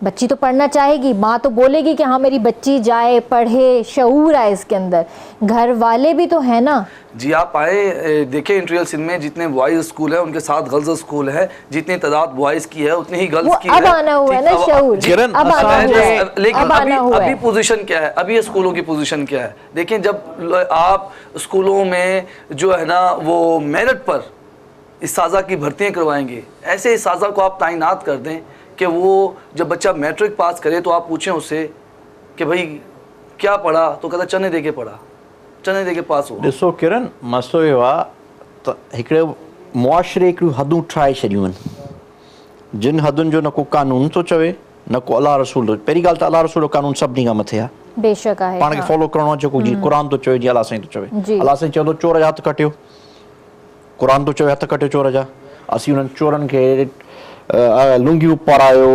बच्ची तो पढ़ना चाहेगी, माँ तो बोलेगी कि हाँ मेरी बच्ची जाए पढ़े, शऊर आए इसके अंदर। घर वाले भी तो है ना। जी आप आए देखें इंटीरियर सिंध में जितने बॉयज़ स्कूल है उनके साथ गर्ल्स स्कूल है, जितनी तादाद बॉयज़ की है उतनी ही गर्ल्स की अब है। आना हुआ है ना शऊर, किरण, अब आना हुआ है, लेकिन अब आना हुआ अभी है। पोजीशन क्या है, अभी ये स्कूलों की पोजीशन क्या है? देखिए जब आप स्कूलों में जो है ना वो मेरिट पर इस्ताज़ा की भर्तियाँ करवाएंगे, ऐसे इस्ताज़ा को आप तैनात कर दें कि वो जब बच्चा मैट्रिक पास करे तो आप पूछें उससे कि भाई क्या पढ़ा, तो कहता चने दे के पढ़ा, चने दे के पास हो। ॾिसो किरण, मसइलो इहो आहे त हिकिड़े मुआशिरे हिकिड़ियूं हदूं ठाहे छॾियूं आहिनि, जिन हदुनि जो न को कानून थो चवे न को अलाह रसूल थो। पहिरीं ॻाल्हि त अलाह रसूल जो कानून सभिनी खां मथे आहे, बेशक आहे, पाण खे फॉलो करिणो आहे जेको जीअं क़ुरान थो चवे, जीअं अलाह साईं थो चवे। जी। अलाह साईं चवंदो चोर जा हथ कटियो, क़ुरान थो चवे हथ कटियो चोर जा। असीं उन्हनि चोरनि खे लुंगियूं पारायो,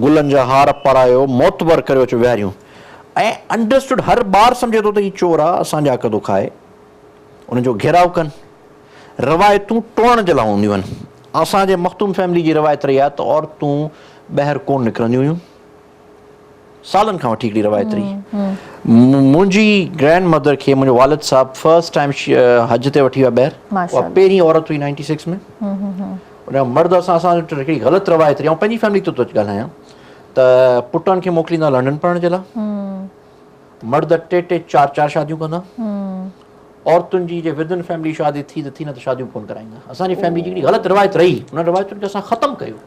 गुलनि जा हार पारायो, मोतबर करे अचो विहारियूं, ऐं अंडरस्टूड हर ॿार सम्झे थो त हीउ चोर आहे, असांजा हक़ थो खाए, उनजो घेराव कनि। रवायतूं टोड़ण जे लाइ हूंदियूं आहिनि। असांजे मख़्तूम फैमिली जी रवायत रही आहे त औरतूं ॿाहिरि कोन निकिरंदियूं हुयूं, सालनि खां वठी हिकिड़ी रवायत रही। मुंहिंजी ग्रैंड मदर खे मुंहिंजो वालिद साहब फर्स्ट टाइम हज ते वठी विया ॿाहिरि, उहा पहिरीं औरत हुई 96 में। उन मर्द असां हिकिड़ी ग़लति रवायत रही। ऐं पंहिंजी फैमिली तो ॻाल्हायां त पुटनि खे मोकिलींदा लंडन पढ़ण जे लाइ, मर्द 3-3, 4-4 शादियूं कंदा, औरतुनि जी जे विदिन फैमिली शादी थी त थी, न त शादियूं कोन कराईंदा। असांजी फैमिली जी हिकिड़ी ग़लति रवायत रही, उन रवायतुनि खे असां ख़तमु कयो।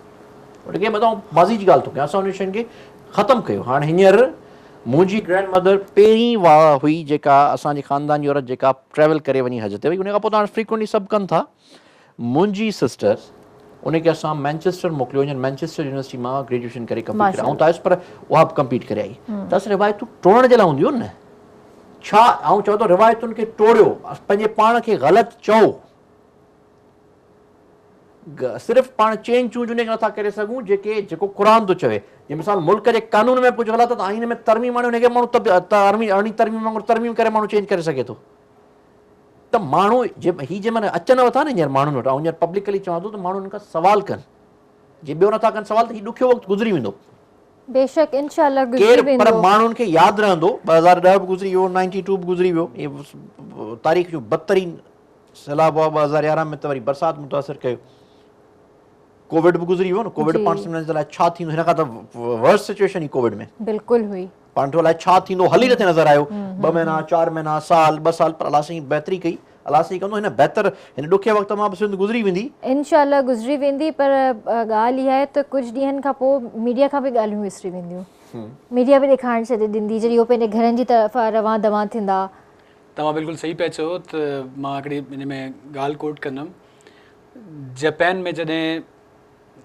उनखे मतिलबु माज़ी जी ॻाल्हि थो कयां, असां उन शयुनि खे ख़तमु कयो। हाणे हींअर मुंहिंजी ग्रैंड मदर पहिरीं वाह हुई जेका असांजी ख़ानदान जी औरत जेका ट्रैवल करे वञी हज ते वई। उन खां पोइ त हाणे फ्रीक्वेंटली सभु कनि था। मुंहिंजी सिस्टर उनखे असां मैनचेस्टर मोकिलियो, वञनि मैनचेस्टर यूनिवर्सिटी मां ग्रेजुएशन करे कंप्लीट करे, ऐं त पर उहा बि कंप्लीट करे आई। त असां रिवायतूं टोड़ण जे लाइ हूंदियूं न, छा ऐं चओ त रिवायतुनि खे टोड़ियो, पंहिंजे पाण खे ग़लति चओ, सिर्फ़ु पाण चेंज चूंज उन खे नथा करे सघूं जेको क़ुरान थो चवे। जीअं मिसाल मुल्क जे कानून में कुझु ग़लति आहे त आइन में तरमीम हाणे हुनखे माण्हू अरिड़हीं तरमीम वांगुरु तरमीम करे माण्हू चेंज करे सघे थो। त माण्हू हीअ जंहिंमहिल अचनि वथा न हींअर माण्हुनि वटि, ऐं हींअर पब्लिकली चवां थो त माण्हू हुन खां सवाल कनि, जे ॿियो नथा कनि सवाल त हीउ ॾुखियो वक़्तु गुज़री वेंदो। बेशक इंशाअल्लाह गुज़री केरु वेंदो। पर माण्हुनि खे यादि रहंदो, 2010 बि गुज़री वियो, 92 बि गुज़री वियो, इहे तारीख़ जो बदतरीन सैलाब हुआ 2011 में, त वरी बरसाति मुतासिर कयो। कोविड बि गुज़री वियो न, कोविड पाण सम्झण जे लाइ छा थींदो, हिन खां त वर्स्ट सिचुएशन ई कोविड में बिल्कुलु हुई। पाण जो अलाए छा थींदो, हली नथे नज़र आयो। 2 महीना 4 महीना साल 2 साल, पर अलाह साईं बहितरी कई। अलाह साईं कंदो हिन बहितर हिन ॾुखे वक़्त मां बि सिंध गुज़री वेंदी, इंशाअल्लाह गुज़री वेंदी। पर ॻाल्हि इहा आहे त कुझु ॾींहंनि खां पोइ मीडिया खां बि ॻाल्हियूं विसरी वेंदियूं, मीडिया बि ॾेखारणु छॾे ॾींदी, जॾहिं उहो पंहिंजे घरनि जी तरफ़ां रवां दवां थींदा। तव्हां बिल्कुलु सही पिया चओ। त मां हिकिड़ी हिन में ॻाल्हि कोट कंदुमि। जापान में जॾहिं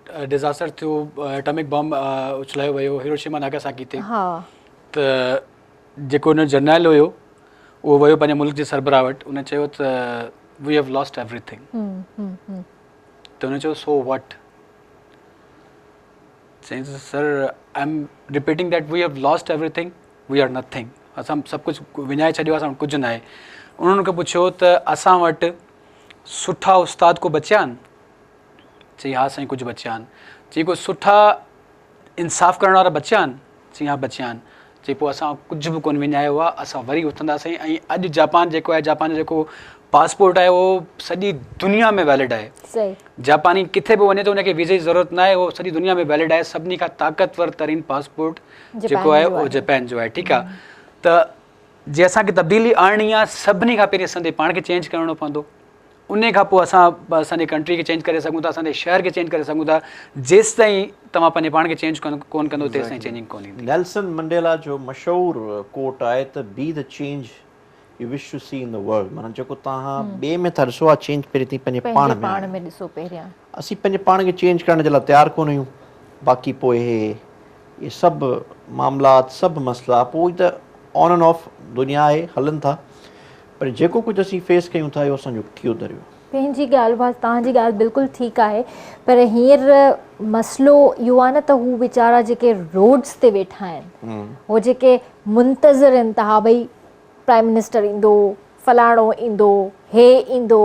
डिज़ास्टर थियो, एटॉमिक बॉम्ब उछलायो वियो हिरोशिमा नागासाकी ते, त जेको हुन जर्नल हुयो उहो वियो पंहिंजे मुल्क जे सरबराह वटि, उन चयो त वी हैव लॉस्ट एवरीथिंग। त हुन चयो सो वट, चई sir I am repeating that we have lost everything, we are nothing. असां सभु कुझु विञाए छॾियो, असां वटि कुझु न आहे। उन्हनि खे पुछियो त असां वटि सुठा उस्ताद को बचिया आहिनि? चई हा साईं कुझु बचिया आहिनि। चई को सुठा इंसाफ़ करण वारा बचिया आहिनि? चई हा बचिया आहिनि। चई पोइ असां कुझु बि कोन विञायो आहे, असां वरी उथंदासीं। ऐं अॼु जापान जेको आहे, जापान जो जेको पासपोर्ट आहे उहो सॼी दुनिया में वैलिड आहे। जापानी किथे बि वञे त हुनखे वीज़े जी ज़रूरत न आहे, उहो सॼी दुनिया में वैलिड आहे। सभिनी खां ताक़तवर तरीन पासपोर्ट जेको आहे उहो जापान जो आहे। ठीकु आहे, त जे असांखे तब्दीली आणणी आहे, सभिनी खां पहिरीं असांखे पाण खे चेंज करिणो पवंदो। उन खां पोइ असां असांजे कंट्री खे चेंज करे सघूं था, असांजे शहर खे चेंज करे सघूं था। जेसि ताईं तव्हां पंहिंजे पाण खे चेंज कोन कंदो, तेसि ताईं चेंजिंग कोन ईंदी। नेल्सन मंडेला जो मशहूरु कोट आहे त be the change you wish to see in the world, माना जेको तव्हां ॿिए में था ॾिसो आहे चेंज पहिरीं थी पंहिंजे पाण पंहिंजे में पाण आहे। में ॾिसो पहिरियां। असीं पंहिंजे पाण खे चेंज करण जे लाइ तयारु कोन आहियूं, बाक़ी पोइ इहे सभु मामलात सभु मसइला पोइ त ऑन एंड ऑफ दुनिया आहे, हलनि था, पर जेको कुझु असीं फेस कयूं था इहो असांजो कियो दरियो। पंहिंजी ॻाल्हि बात तव्हांजी ॻाल्हि बिल्कुलु ठीकु आहे, पर हींअर मसइलो इहो आहे न त हू वीचारा जेके रोड्स ते वेठा आहिनि, उहो जेके मुंतज़िर आहिनि त हा भई प्राइम मिनिस्टर ईंदो, फलाणो ईंदो, हे ईंदो,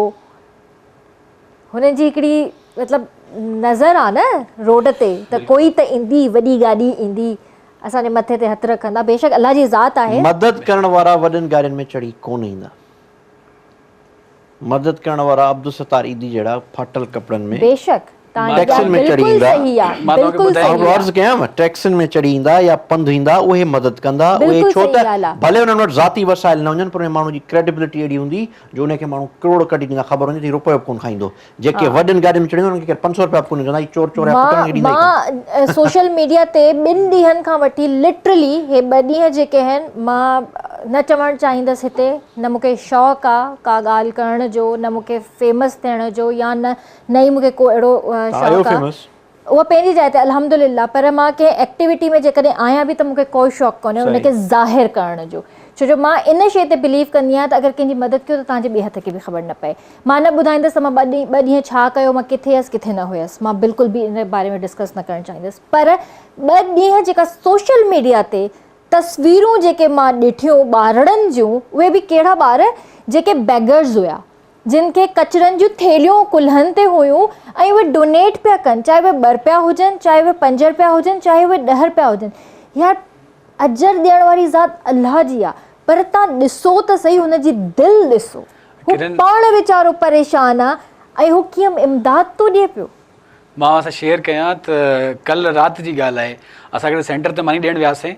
हुननि जी हिकिड़ी मतिलबु नज़र आहे न रोड ते त कोई त ईंदी, वॾी गाॾी ईंदी, असांजे मथे ते हथु रखंदा, बेशक अलाह जी ज़ात आहे। मदद करण वारा वॾनि गाॾियुनि में चढ़ी कोन ईंदा, मदद करण वारा अब्दुल सत्तार ईदी जहिड़ा फाटल कपिड़नि में बेशक तव्हांजी टैक्सन ॻाल्हि में चढ़ी बिल्कुलु ईंदा, सही आहे, मां तव्हांखे बिल्कुलु ॿुधायां सही आहे। अर्ज़ु कयांव टैक्सन में चढ़ी ईंदा या पंधु ईंदा, उहे मदद कंदा, उहे बिल्कुलु छो सही त ॻाल्हि आहे। भले हुननि वटि ज़ाती वसाइल न हुजनि पर उन माण्हू जी क्रेडिबिलिटी अहिड़ी हूंदी जो उनखे माण्हू करोड़ कढी ॾींदा, ख़बर हूंदी त रुपयो कोन खाईंदो। जेके वॾनि गाॾियुनि में चढ़ी उन्हनि खे 500 रुपया कोन चवंदा, चोर चोर मां सोशल मीडिया ते 2 ॾींहंनि खां वठी लिटरली हे 2 ॾींहं जेके आहिनि मां न चवणु चाहींदसि हिते, न मूंखे शौक़ु आहे का ॻाल्हि करण जो, न मूंखे फेमस थियण जो, या न ई मूंखे को अहिड़ो शौक़ु आहे, उहा पंहिंजी जाइ ते अल्हम्दुलिल्लाह, पर मां कंहिं एक्टिविटी में जेकॾहिं आहियां बि त मूंखे कोई शौक़ु कोन्हे उनखे ज़ाहिर करण जो, छो जो मां इन शइ ते बिलीव कंदी आहियां त अगरि कंहिंजी मदद कयो त तव्हांजे ॿिए हथ खे बि ख़बर न पए। मां न ॿुधाईंदसि त मां 2 ॾींहं छा कयो, मां किथे हुयसि किथे न हुयसि, मां बिल्कुलु बि इन बारे में डिस्कस न करणु चाहींदसि, पर 2 ॾींहं जेका सोशल मीडिया ते तस्वीरूं जेके मां ॾिठियूं ॿारड़नि जूं, उहे बि कहिड़ा ॿार जेके बेगर्स हुया, जिन खे कचरनि जूं थेलियूं कुल्हनि ते हुयूं ऐं उहे डोनेट पिया कनि, चाहे उहे 2 रुपया हुजनि, चाहे उहे 5 रुपया हुजनि, चाहे उहे 10 रुपया हुजनि। यार अजर ॾियण वारी ज़ात अल्लाह जी आहे, पर तव्हां ॾिसो त सही हुनजी दिलि ॾिसो, हू पाण वीचारो परेशान आहे ऐं हू कीअं इमदाद थो ॾिए पियो। मां असां शेयर कयां त कल्ह राति जी ॻाल्हि आहे, असां हिकिड़े सेंटर ते मानी ॾियणु वियासीं,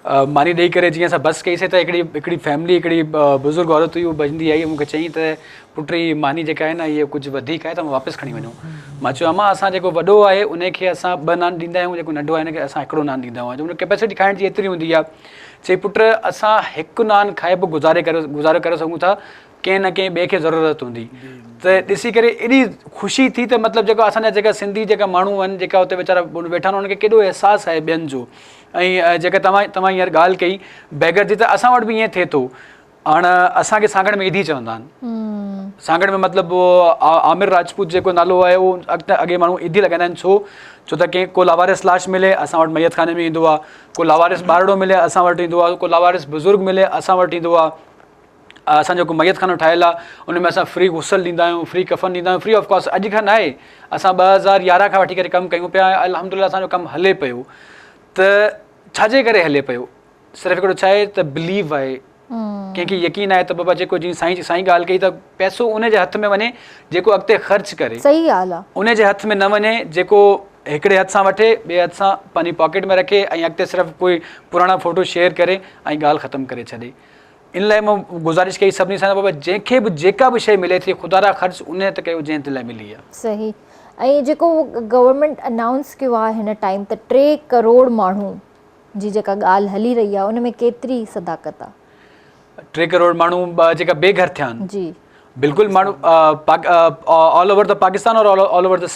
मानी ॾेई करे जीअं असां बस कईसीं त हिकिड़ी फैमिली, हिकिड़ी बुज़ुर्ग औरत हुई, उहा भॼंदी आई, मूंखे चई त पुट ई मानी जेका आहे न इहे कुझु वधीक आहे त वापसि खणी वञूं। मां चयो अमा असां जेको वॾो आहे उनखे असां 2 नान ॾींदा आहियूं, जेको नंढो आहे हिनखे असां 1 नान ॾींदा आहियूं, उन कैपेसिटी खाइण जी एतिरी हूंदी आहे। चई पुट असां 1 नान खाए बि गुज़ारे करे सघूं था, कंहिं न कंहिं ॿिए खे ज़रूरत हूंदी, त ॾिसी करे एॾी ख़ुशी थी त मतिलबु जेका असांजा जेका सिंधी जेका माण्हू आहिनि जेका हुते वीचारा वेठा आहिनि उन्हनि खे केॾो अहसासु आहे ॿियनि जो। ऐं जेका तव्हां हींअर ॻाल्हि कई बैगर जी, त असां वटि बि ईअं थिए थो। हाणे असांखे सांगड़ में ईदी चवंदा आहिनि, सांगड़ में मतिलबु आमिर राजपूत जेको नालो आहे उहो अॻे माण्हू ईदी लॻाईंदा आहिनि, छो त कंहिं को लावारिस लाश मिले असां वटि मैयत खाने में ईंदो आहे, को लावारिस ॿारड़ो मिले असां वटि ईंदो आहे, को लावारिस बुज़ुर्ग मिले असां वटि ईंदो आहे। असांजो जेको मैयत खानो ठहियलु आहे उन में असां फ्री गुसल ॾींदा आहियूं, फ्री कफ़न ॾींदा आहियूं, फ्री ऑफ कॉस्ट। अॼु खां न आहे, असां 2011 खां वठी करे कमु कयूं पिया, अल्हम्दुलिल्लाह असांजो कमु हले पियो। त छाजे करे हले पियो? सिर्फ़ु हिकिड़ो छा आहे त बिलीव आहे, कंहिंखे यकीन आहे त बाबा जेको जीअं साईं ॻाल्हि कई त पैसो उन जे हथ में वञे जेको अॻिते ख़र्च करे, सही ॻाल्हि आहे, उन जे हथ में न वञे जेको हिकिड़े हथ सां वठे ॿिए हथ सां पंहिंजी पॉकेट में रखे ऐं अॻिते सिर्फ़ु कोई पुराणा फ़ोटो शेयर करे ऐं ॻाल्हि ख़तमु करे छॾे। इन लाइ मां गुज़ारिश कई सभिनी सां बाबा जंहिंखे बि जेका बि शइ मिले थी ख़ुदा ख़र्च उन ते कयो जंहिं ते लाइ मिली आहे। सही। ऐं जेको गवर्नमेंट अनाउंस कयो आहे हिन टाइम त 3 करोड़ माण्हू जी जेका ॻाल्हि हली रही आहे उन में केतिरी सदाकत आहे? 3 करोड़ माण्हू जेका बेघर थिया आहिनि जी, बिल्कुल माण्हू ऑल ओवर द पाकिस्तान और ऑल ओवर द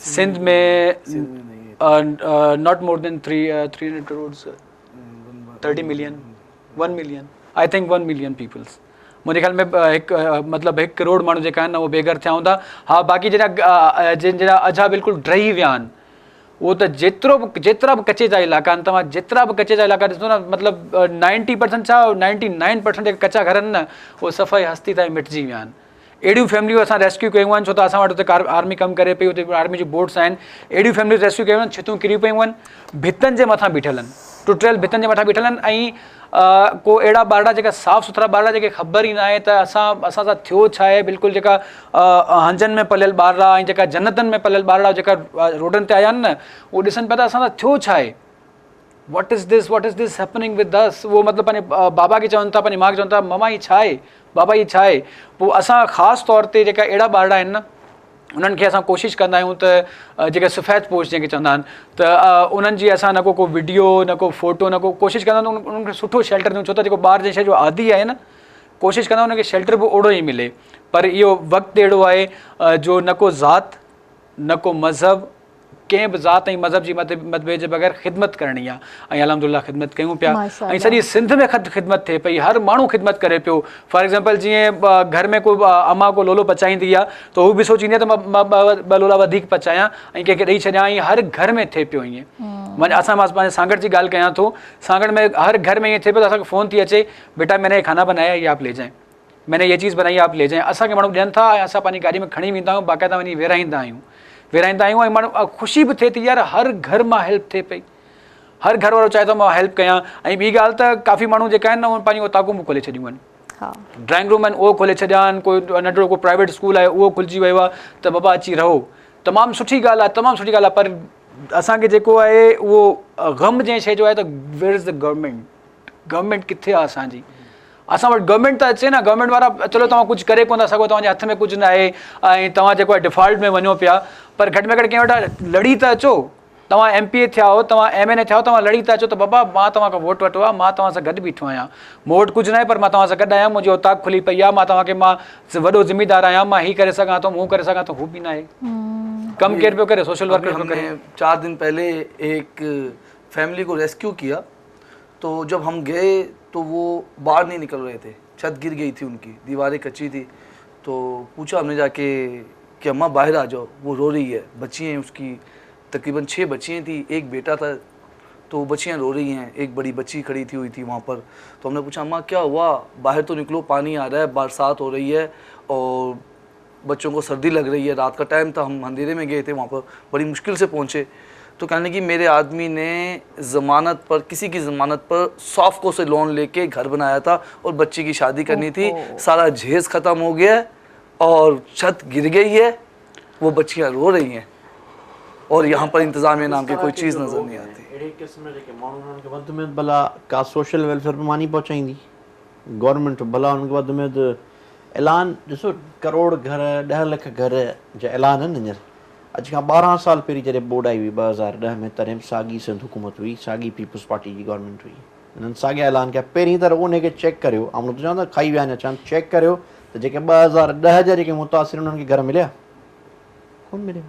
सिंध में not more than 300 crore 30 million 1 million I think 1 million peoples मुंहिंजे ख़्याल में मतिलबु 1 करोड़ माण्हू जेका आहिनि न उहे बेघर थिया हूंदा। हाँ, बाक़ी जहिड़ा अझा बिल्कुलु ड्रही विया आहिनि उहो त जेतिरा बि कचे जा इलाइक़ा आहिनि, तव्हां जेतिरा बि कचे जा इलाइक़ा ॾिसो न, मतिलबु 90% छा 99% जेके कचा घर आहिनि न उहे सफ़ाई हस्ती ताईं मिटिजी विया आहिनि। अहिड़ियूं फैमिलियूं असां रेस्क्यू कयूं आहिनि, छो त असां वटि हुते आर्मी कमु करे पई, हुते आर्मी जी बोट्स आहिनि, अहिड़ियूं फैमिलियूं रेस्क्यू कयूं आहिनि, छितूं किरी पियूं आहिनि, भितनि जे मथां बीठल आहिनि, टुटियल भितनि जे मथां बीठल आहिनि। ऐं को अहिड़ा ॿारड़ा जेका साफ़ु सुथरा ॿारड़ा जेके ख़बर ई न आहे त असां सां थियो छा आहे, बिल्कुलु जेका हंजनि में पलियल ॿारड़ा ऐं जेका जन्नतनि में पलियल ॿारड़ा जेका रोडनि ते आया आहिनि न उहो ॾिसनि पिया त असां सां थियो छा आहे, what is this happening with us. उहो मतिलबु पंहिंजे बाबा खे चवनि था, पंहिंजी माउ खे चवनि था ममा ही छा आहे, बाबा ही छा आहे। पोइ असां ख़ासि तौर ते जेका अहिड़ा ॿारड़ा आहिनि न उन्हनि खे असां कोशिशि कंदा आहियूं त जेके सफ़ेद पोश जंहिंखे चवंदा आहिनि त उन्हनि जी असां न को वीडियो न को फ़ोटो न को कोशिशि कंदा आहियूं उन्हनि खे सुठो शेल्टर ॾियूं, छो त जेको ॿार जंहिं शइ जो आदी आहे न, कोशिशि कंदा हुनखे शेल्टर बि ओड़ो ई मिले। पर इहो वक़्तु अहिड़ो आहे जो न को ज़ात न को मज़हब, कंहिं बि ज़ात ऐं मज़हब जी मतभेद जे बग़ैर ख़िदमत करणी आहे ऐं अल्हम्दुलिल्लाह ख़िदमत कयूं पिया। ऐं सॼी सिंध में ख़िदमत थिए पई, हर माण्हू ख़िदमत करे पियो। फॉर एग्ज़ाम्पल जीअं घर में को अम्मा को लोलो पचाईंदी आहे त हू बि सोचींदी आहे त मां ॿ लोला वधीक पचायां ऐं कंहिंखे ॾेई छॾियां, ऐं हर घर में थिए पियो ईअं। मां पंहिंजे सांगड़ जी ॻाल्हि कयां थो, सांगड़ में हर घर में ईअं थिए पियो त असांखे फ़ोन थी अचे, बेटा मैंने ये खाना बनाया ये आप ले जाएं, मैंने ये चीज़ बनाई आप ले जाएं। असांखे माण्हू ॾियनि था ऐं असां पंहिंजी गाॾी में खणी वेंदा आहियूं, बाक़ाइदा वञी विराईंदा आहियूं ऐं माण्हू ख़ुशी बि थिए थी यार, हर घर मां हेल्प थिए पई, हर घर वारो चाहे थो मां हेल्प कयां। ऐं ॿी ॻाल्हि त काफ़ी माण्हू जेका आहिनि न उहे पंहिंजूं ताकूं बि खोले छॾियूं आहिनि, ड्राइंग रूम आहिनि उहो खोले छॾिया आहिनि, कोई नंढिड़ो को प्राइवेट स्कूल आहे उहो खुलिजी वियो आहे त बाबा अची रहो, तमामु सुठी ॻाल्हि आहे, तमामु सुठी ॻाल्हि आहे। पर असांखे जेको आहे उहो ग़म जंहिं शइ जो आहे त वेयर इज़ द गवर्नमेंट किथे आहे असांजी? असां वटि गवर्नमेंट त अचे न, गवर्नमेंट वारा चलो तव्हां कुझु करे कोन था सघो, तव्हांजे हथ में कुझु न आहे ऐं तव्हां जेको आहे डिफॉल्ट में वञो पिया, पर घटि में घटि कंहिं वटां लड़ी त अचो। तव्हां MPA थिया हो, तव्हां MNA थिया हो, तव्हां लड़ी त अचो त बाबा मां तव्हां खां वोट वठो आहे, मां तव्हां सां गॾु बीठो आहियां, मूं वटि कुझु न आहे पर मां तव्हां सां गॾु आहियां, मुंहिंजी औताक़ खुली पई आहे, मां तव्हांखे मां वॾो ज़िम्मेदार आहियां, मां हीअ करे सघां थो, हू करे सघां थो, हू बि न आहे। कम केरु पियो करे? सोशल वर्कर पियो करे। 4 दिन पहले एक फैमिली को रेस्क्यू किया, तो जब हम गए तो वो बाहर नहीं निकल रहे थे, छत गिर गई थी उनकी, दीवारें कच्ची थी, तो पूछा हमने जाके कि अम्मा बाहर आ जाओ, वो रो रही है, बच्चियाँ हैं उसकी तकरीबन 6 बच्चियाँ थी, एक बेटा था, तो बच्चियाँ रो रही हैं, एक बड़ी बच्ची खड़ी हुई थी वहाँ पर। तो हमने पूछा अम्मा क्या हुआ, बाहर तो निकलो, पानी आ रहा है, बरसात हो रही है और बच्चों को सर्दी लग रही है, रात का टाइम था, हम अंधेरे में गए थे वहाँ पर, बड़ी मुश्किल से पहुँचे। तो कहने कि मेरे आदमी ने ज़मानत पर, किसी की ज़मानत पर सॉफ्को से लोन लेके घर बनाया था और बच्ची की शादी करनी थी, सारा जहेज ख़त्म हो गया है और छत गिर गई है, वो बच्चियाँ रो रही हैं और यहाँ पर इंतज़ामिया नाम की कोई चीज़ नज़र नहीं आती। अहिड़े क़िस्म जे के माण्हू उन्हनि खे वधि में भला का सोशल वेलफेयर बि मानी पहुचाईंदी गवर्नमेंट, भला उन्हनि खे वधि में ऐलान ॾिसो, करोड़ घर 10 लख घर जा ऐलान आहिनि हींअर। अॼु खां 12 साल पहिरीं जॾहिं बोर्ड आई हुई 2010 में, तॾहिं साॻी सिंध हुकूमत हुई, साॻी पीपुल्स पार्टी जी गवर्नमेंट हुई, हिननि साॻिया ऐलान कया। पहिरीं त उनखे चेक करियो, ऐं त चवंदा खाई विया आहिनि, चवनि चेक करियो त जेके 2010 जा जेके मुतासिर उन्हनि खे घर मिलिया कोन मिलिया।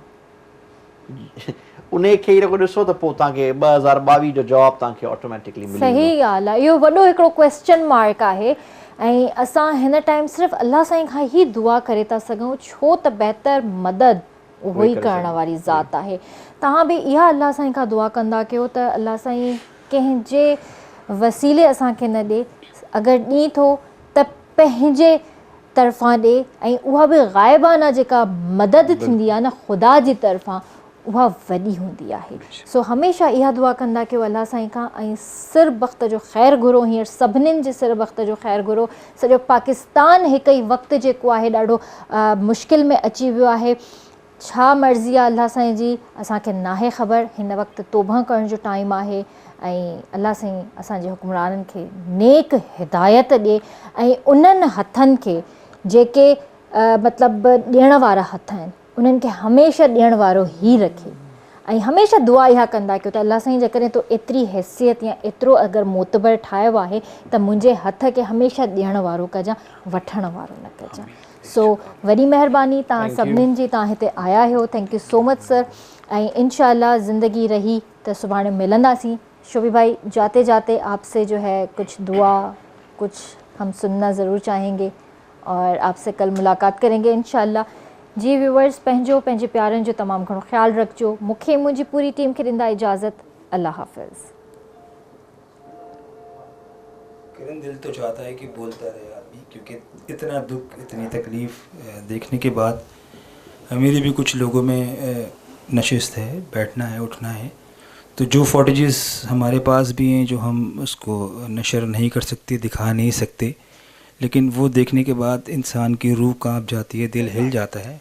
उन खे ई रखो ॾिसो त पोइ तव्हांखे 2022 जो जवाबु तव्हांखे ऑटोमेटिकली मिली वेंदो। सही ॻाल्हि आहे, इहो वॾो हिकिड़ो क्वेश्चन मार्क आहे ऐं असां हिन टाइम सिर्फ़ु अलाह साईं खां ई दुआ करे था सघूं, छो त बहितर मदद उहो ई करण वारी ज़ात आहे। तव्हां बि इहा अलाह साईं खां दुआ कंदा कयो त अलाह साईं कंहिंजे वसीले असांखे न ॾिए, अगरि ॾीं थो त पंहिंजे तरफ़ां ॾिए, ऐं उहा बि ग़ाइबाना जेका मदद थींदी आहे न ख़ुदा जी तरफ़ां, उहा वॾी हूंदी आहे। सो हमेशह इहा दुआ कंदा कयो अलाह साईं खां, ऐं सिर वक़्त जो ख़ैरु घुरो, हींअर सभिनीनि जे सिर वक़्त जो ख़ैरु घुरो। सॼो पाकिस्तान हिकु ई वक़्तु जेको आहे ॾाढो मुश्किल में अची वियो आहे। छा मर्ज़ी आहे अलाह साईं जी, असांखे नाहे ख़बर। हिन वक़्तु तौबा करण जो टाइम आहे ऐं अलाह साईं असांजे हुक्मराननि खे नेक हिदायत ॾिए ऐं उन्हनि हथनि खे जेके मतिलबु ॾियण वारा हथ आहिनि, उन्हनि खे हमेशह ॾियण वारो ई रखे। ऐं हमेशह दुआ इहा कंदा कयो त अलाह साईं जेकॾहिं तो एतिरी हैसियत या एतिरो अगरि मोतबर ठाहियो आहे त मुंहिंजे हथ खे हमेशह ॾियण वारो कजां, वठण वारो न कजां। सो वॾी महिरबानी तव्हां सभिनीनि जी, तव्हां हिते आया आहियो, thank you so much sir. ऐं इंशाअल्लाह ज़िंदगी रही त सुभाणे मिलंदासीं। शोभी भाई, जाते जाते आपसे जो है कुछ दुआ, कुछ हम सुनना ज़रूर चाहेंगे और आपसे कल मुलाकात करेंगे इंशाअल्लाह। जी व्यूवर्स, पंहिंजे प्यारनि जो तमामु घणो ख़्यालु रखिजो। मूंखे मुंहिंजी पूरी टीम खे ॾींदा इजाज़त। अल्लाह हाफ़िज़। किरण, दिल तो चाहता है कि बोलता रहे आदमी, क्योंकि इतना दुख, इतनी तकलीफ़ देखने के बाद मेरी भी कुछ लोगों में नशिस्त है, बैठना है, उठना है। तो जो फुटेजेस हमारे पास भी हैं जो हम उसको नशर नहीं कर सकते, दिखा नहीं सकते, लेकिन वो देखने के बाद इंसान की रूह कांप जाती है, दिल हिल जाता है।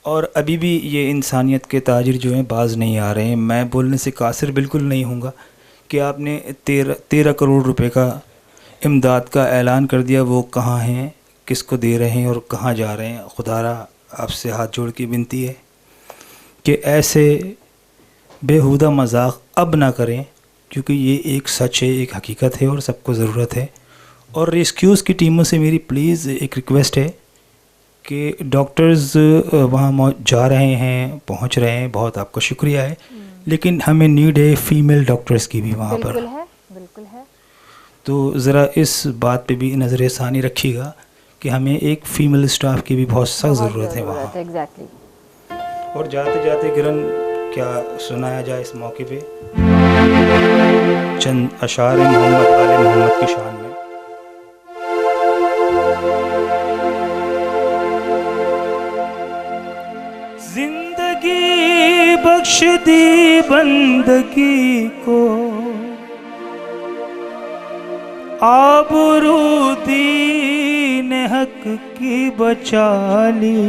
और अभी भी ये इंसानियत के ताजिर जो हैं बाज नहीं आ रहे हैं। मैं बोलने से कासिर बिल्कुल नहीं हूँगा कि आपने 13 करोड़ रुपए का इमदाद का ऐलान कर दिया, वो कहाँ हैं, किसको दे रहे हैं और कहाँ जा रहे हैं, खुदारा आपसे हाथ जोड़ के विनती है कि ऐसे बेहुदा मजाक अब ना करें, क्योंकि ये एक सच है, एक हकीकत है और सबको ज़रूरत है। और रेस्क्यूज़ की टीमों से मेरी प्लीज़ एक रिक्वेस्ट है कि डॉक्टर्स वहाँ जा रहे हैं, पहुँच रहे हैं, बहुत आपका शुक्रिया है, लेकिन हमें नीड है फीमेल डॉक्टर्स की भी वहाँ पर। बिल्कुल है। तो ज़रा इस बात पे भी नज़र सानी रखिएगा कि हमें एक फ़ीमेल स्टाफ की भी बहुत सख्त ज़रूरत है वहाँ। एग्जैक्टली। और जाते जाते किरण क्या सुनाया जाए इस मौके पे चंद अशार मोहम्मद आले मोहम्मद की शान में। जिंदगी बख्श दी बंदगी को, आबरू दीन हक की बचा ली।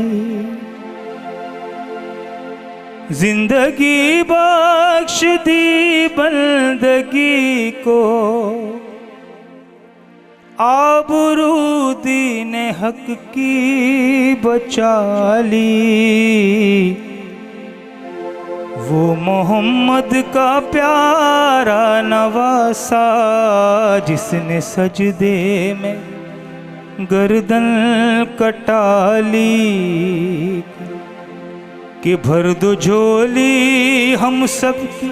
जिंदगी बख्श दी बंदगी को, आबरू दीन हक की बचा ली। वो मोहम्मद का प्यारा नवासा जिसने सजदे में गर्दन कटा ली। कि भर दो झोली हम सब की,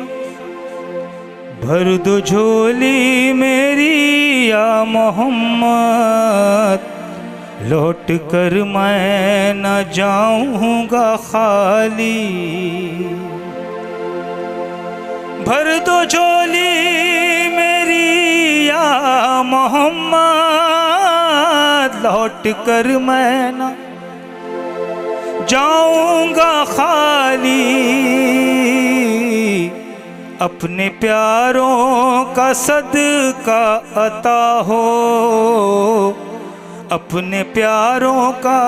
भर दो झोली मेरी या मोहम्मद, लौट कर मैं न जाऊंगा खाली। भर दो झोली मेरी या मोहम्मद, लौट कर मैं न जाऊंगा खाली। अपने प्यारों का सदका अता हो, अपने प्यारों का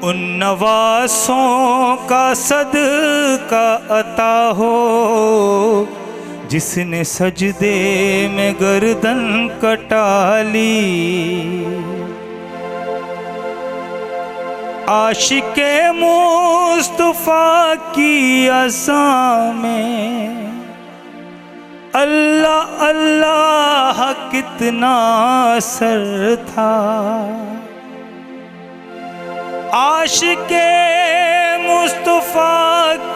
उन नवासों का सदका अता हो, जिसने सजदे में गर्दन कटा ली। आशिके मुस्तफा की अज़ां में अल्लाह अल्लाह कितना असर था। आशिके मुस्तफा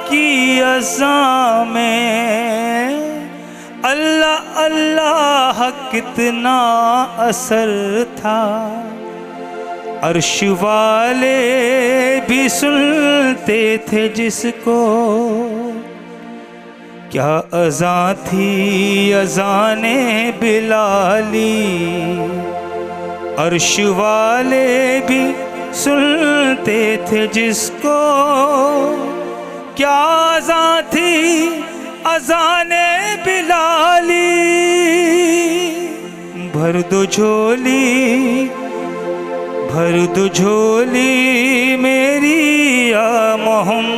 की अज़ां में अल्लाह अल्लाह कितना असर था। अर्श वाले भी सुनते थे जिसको, क्या अज़ां थी अज़ाने बिलाली। अर्श वाले भी सुनते थे जिसको, क्या अज़ां थी अज़ाने बिलाली। भर दो झोली, भर दो झोली मेरी या मोहम्मद।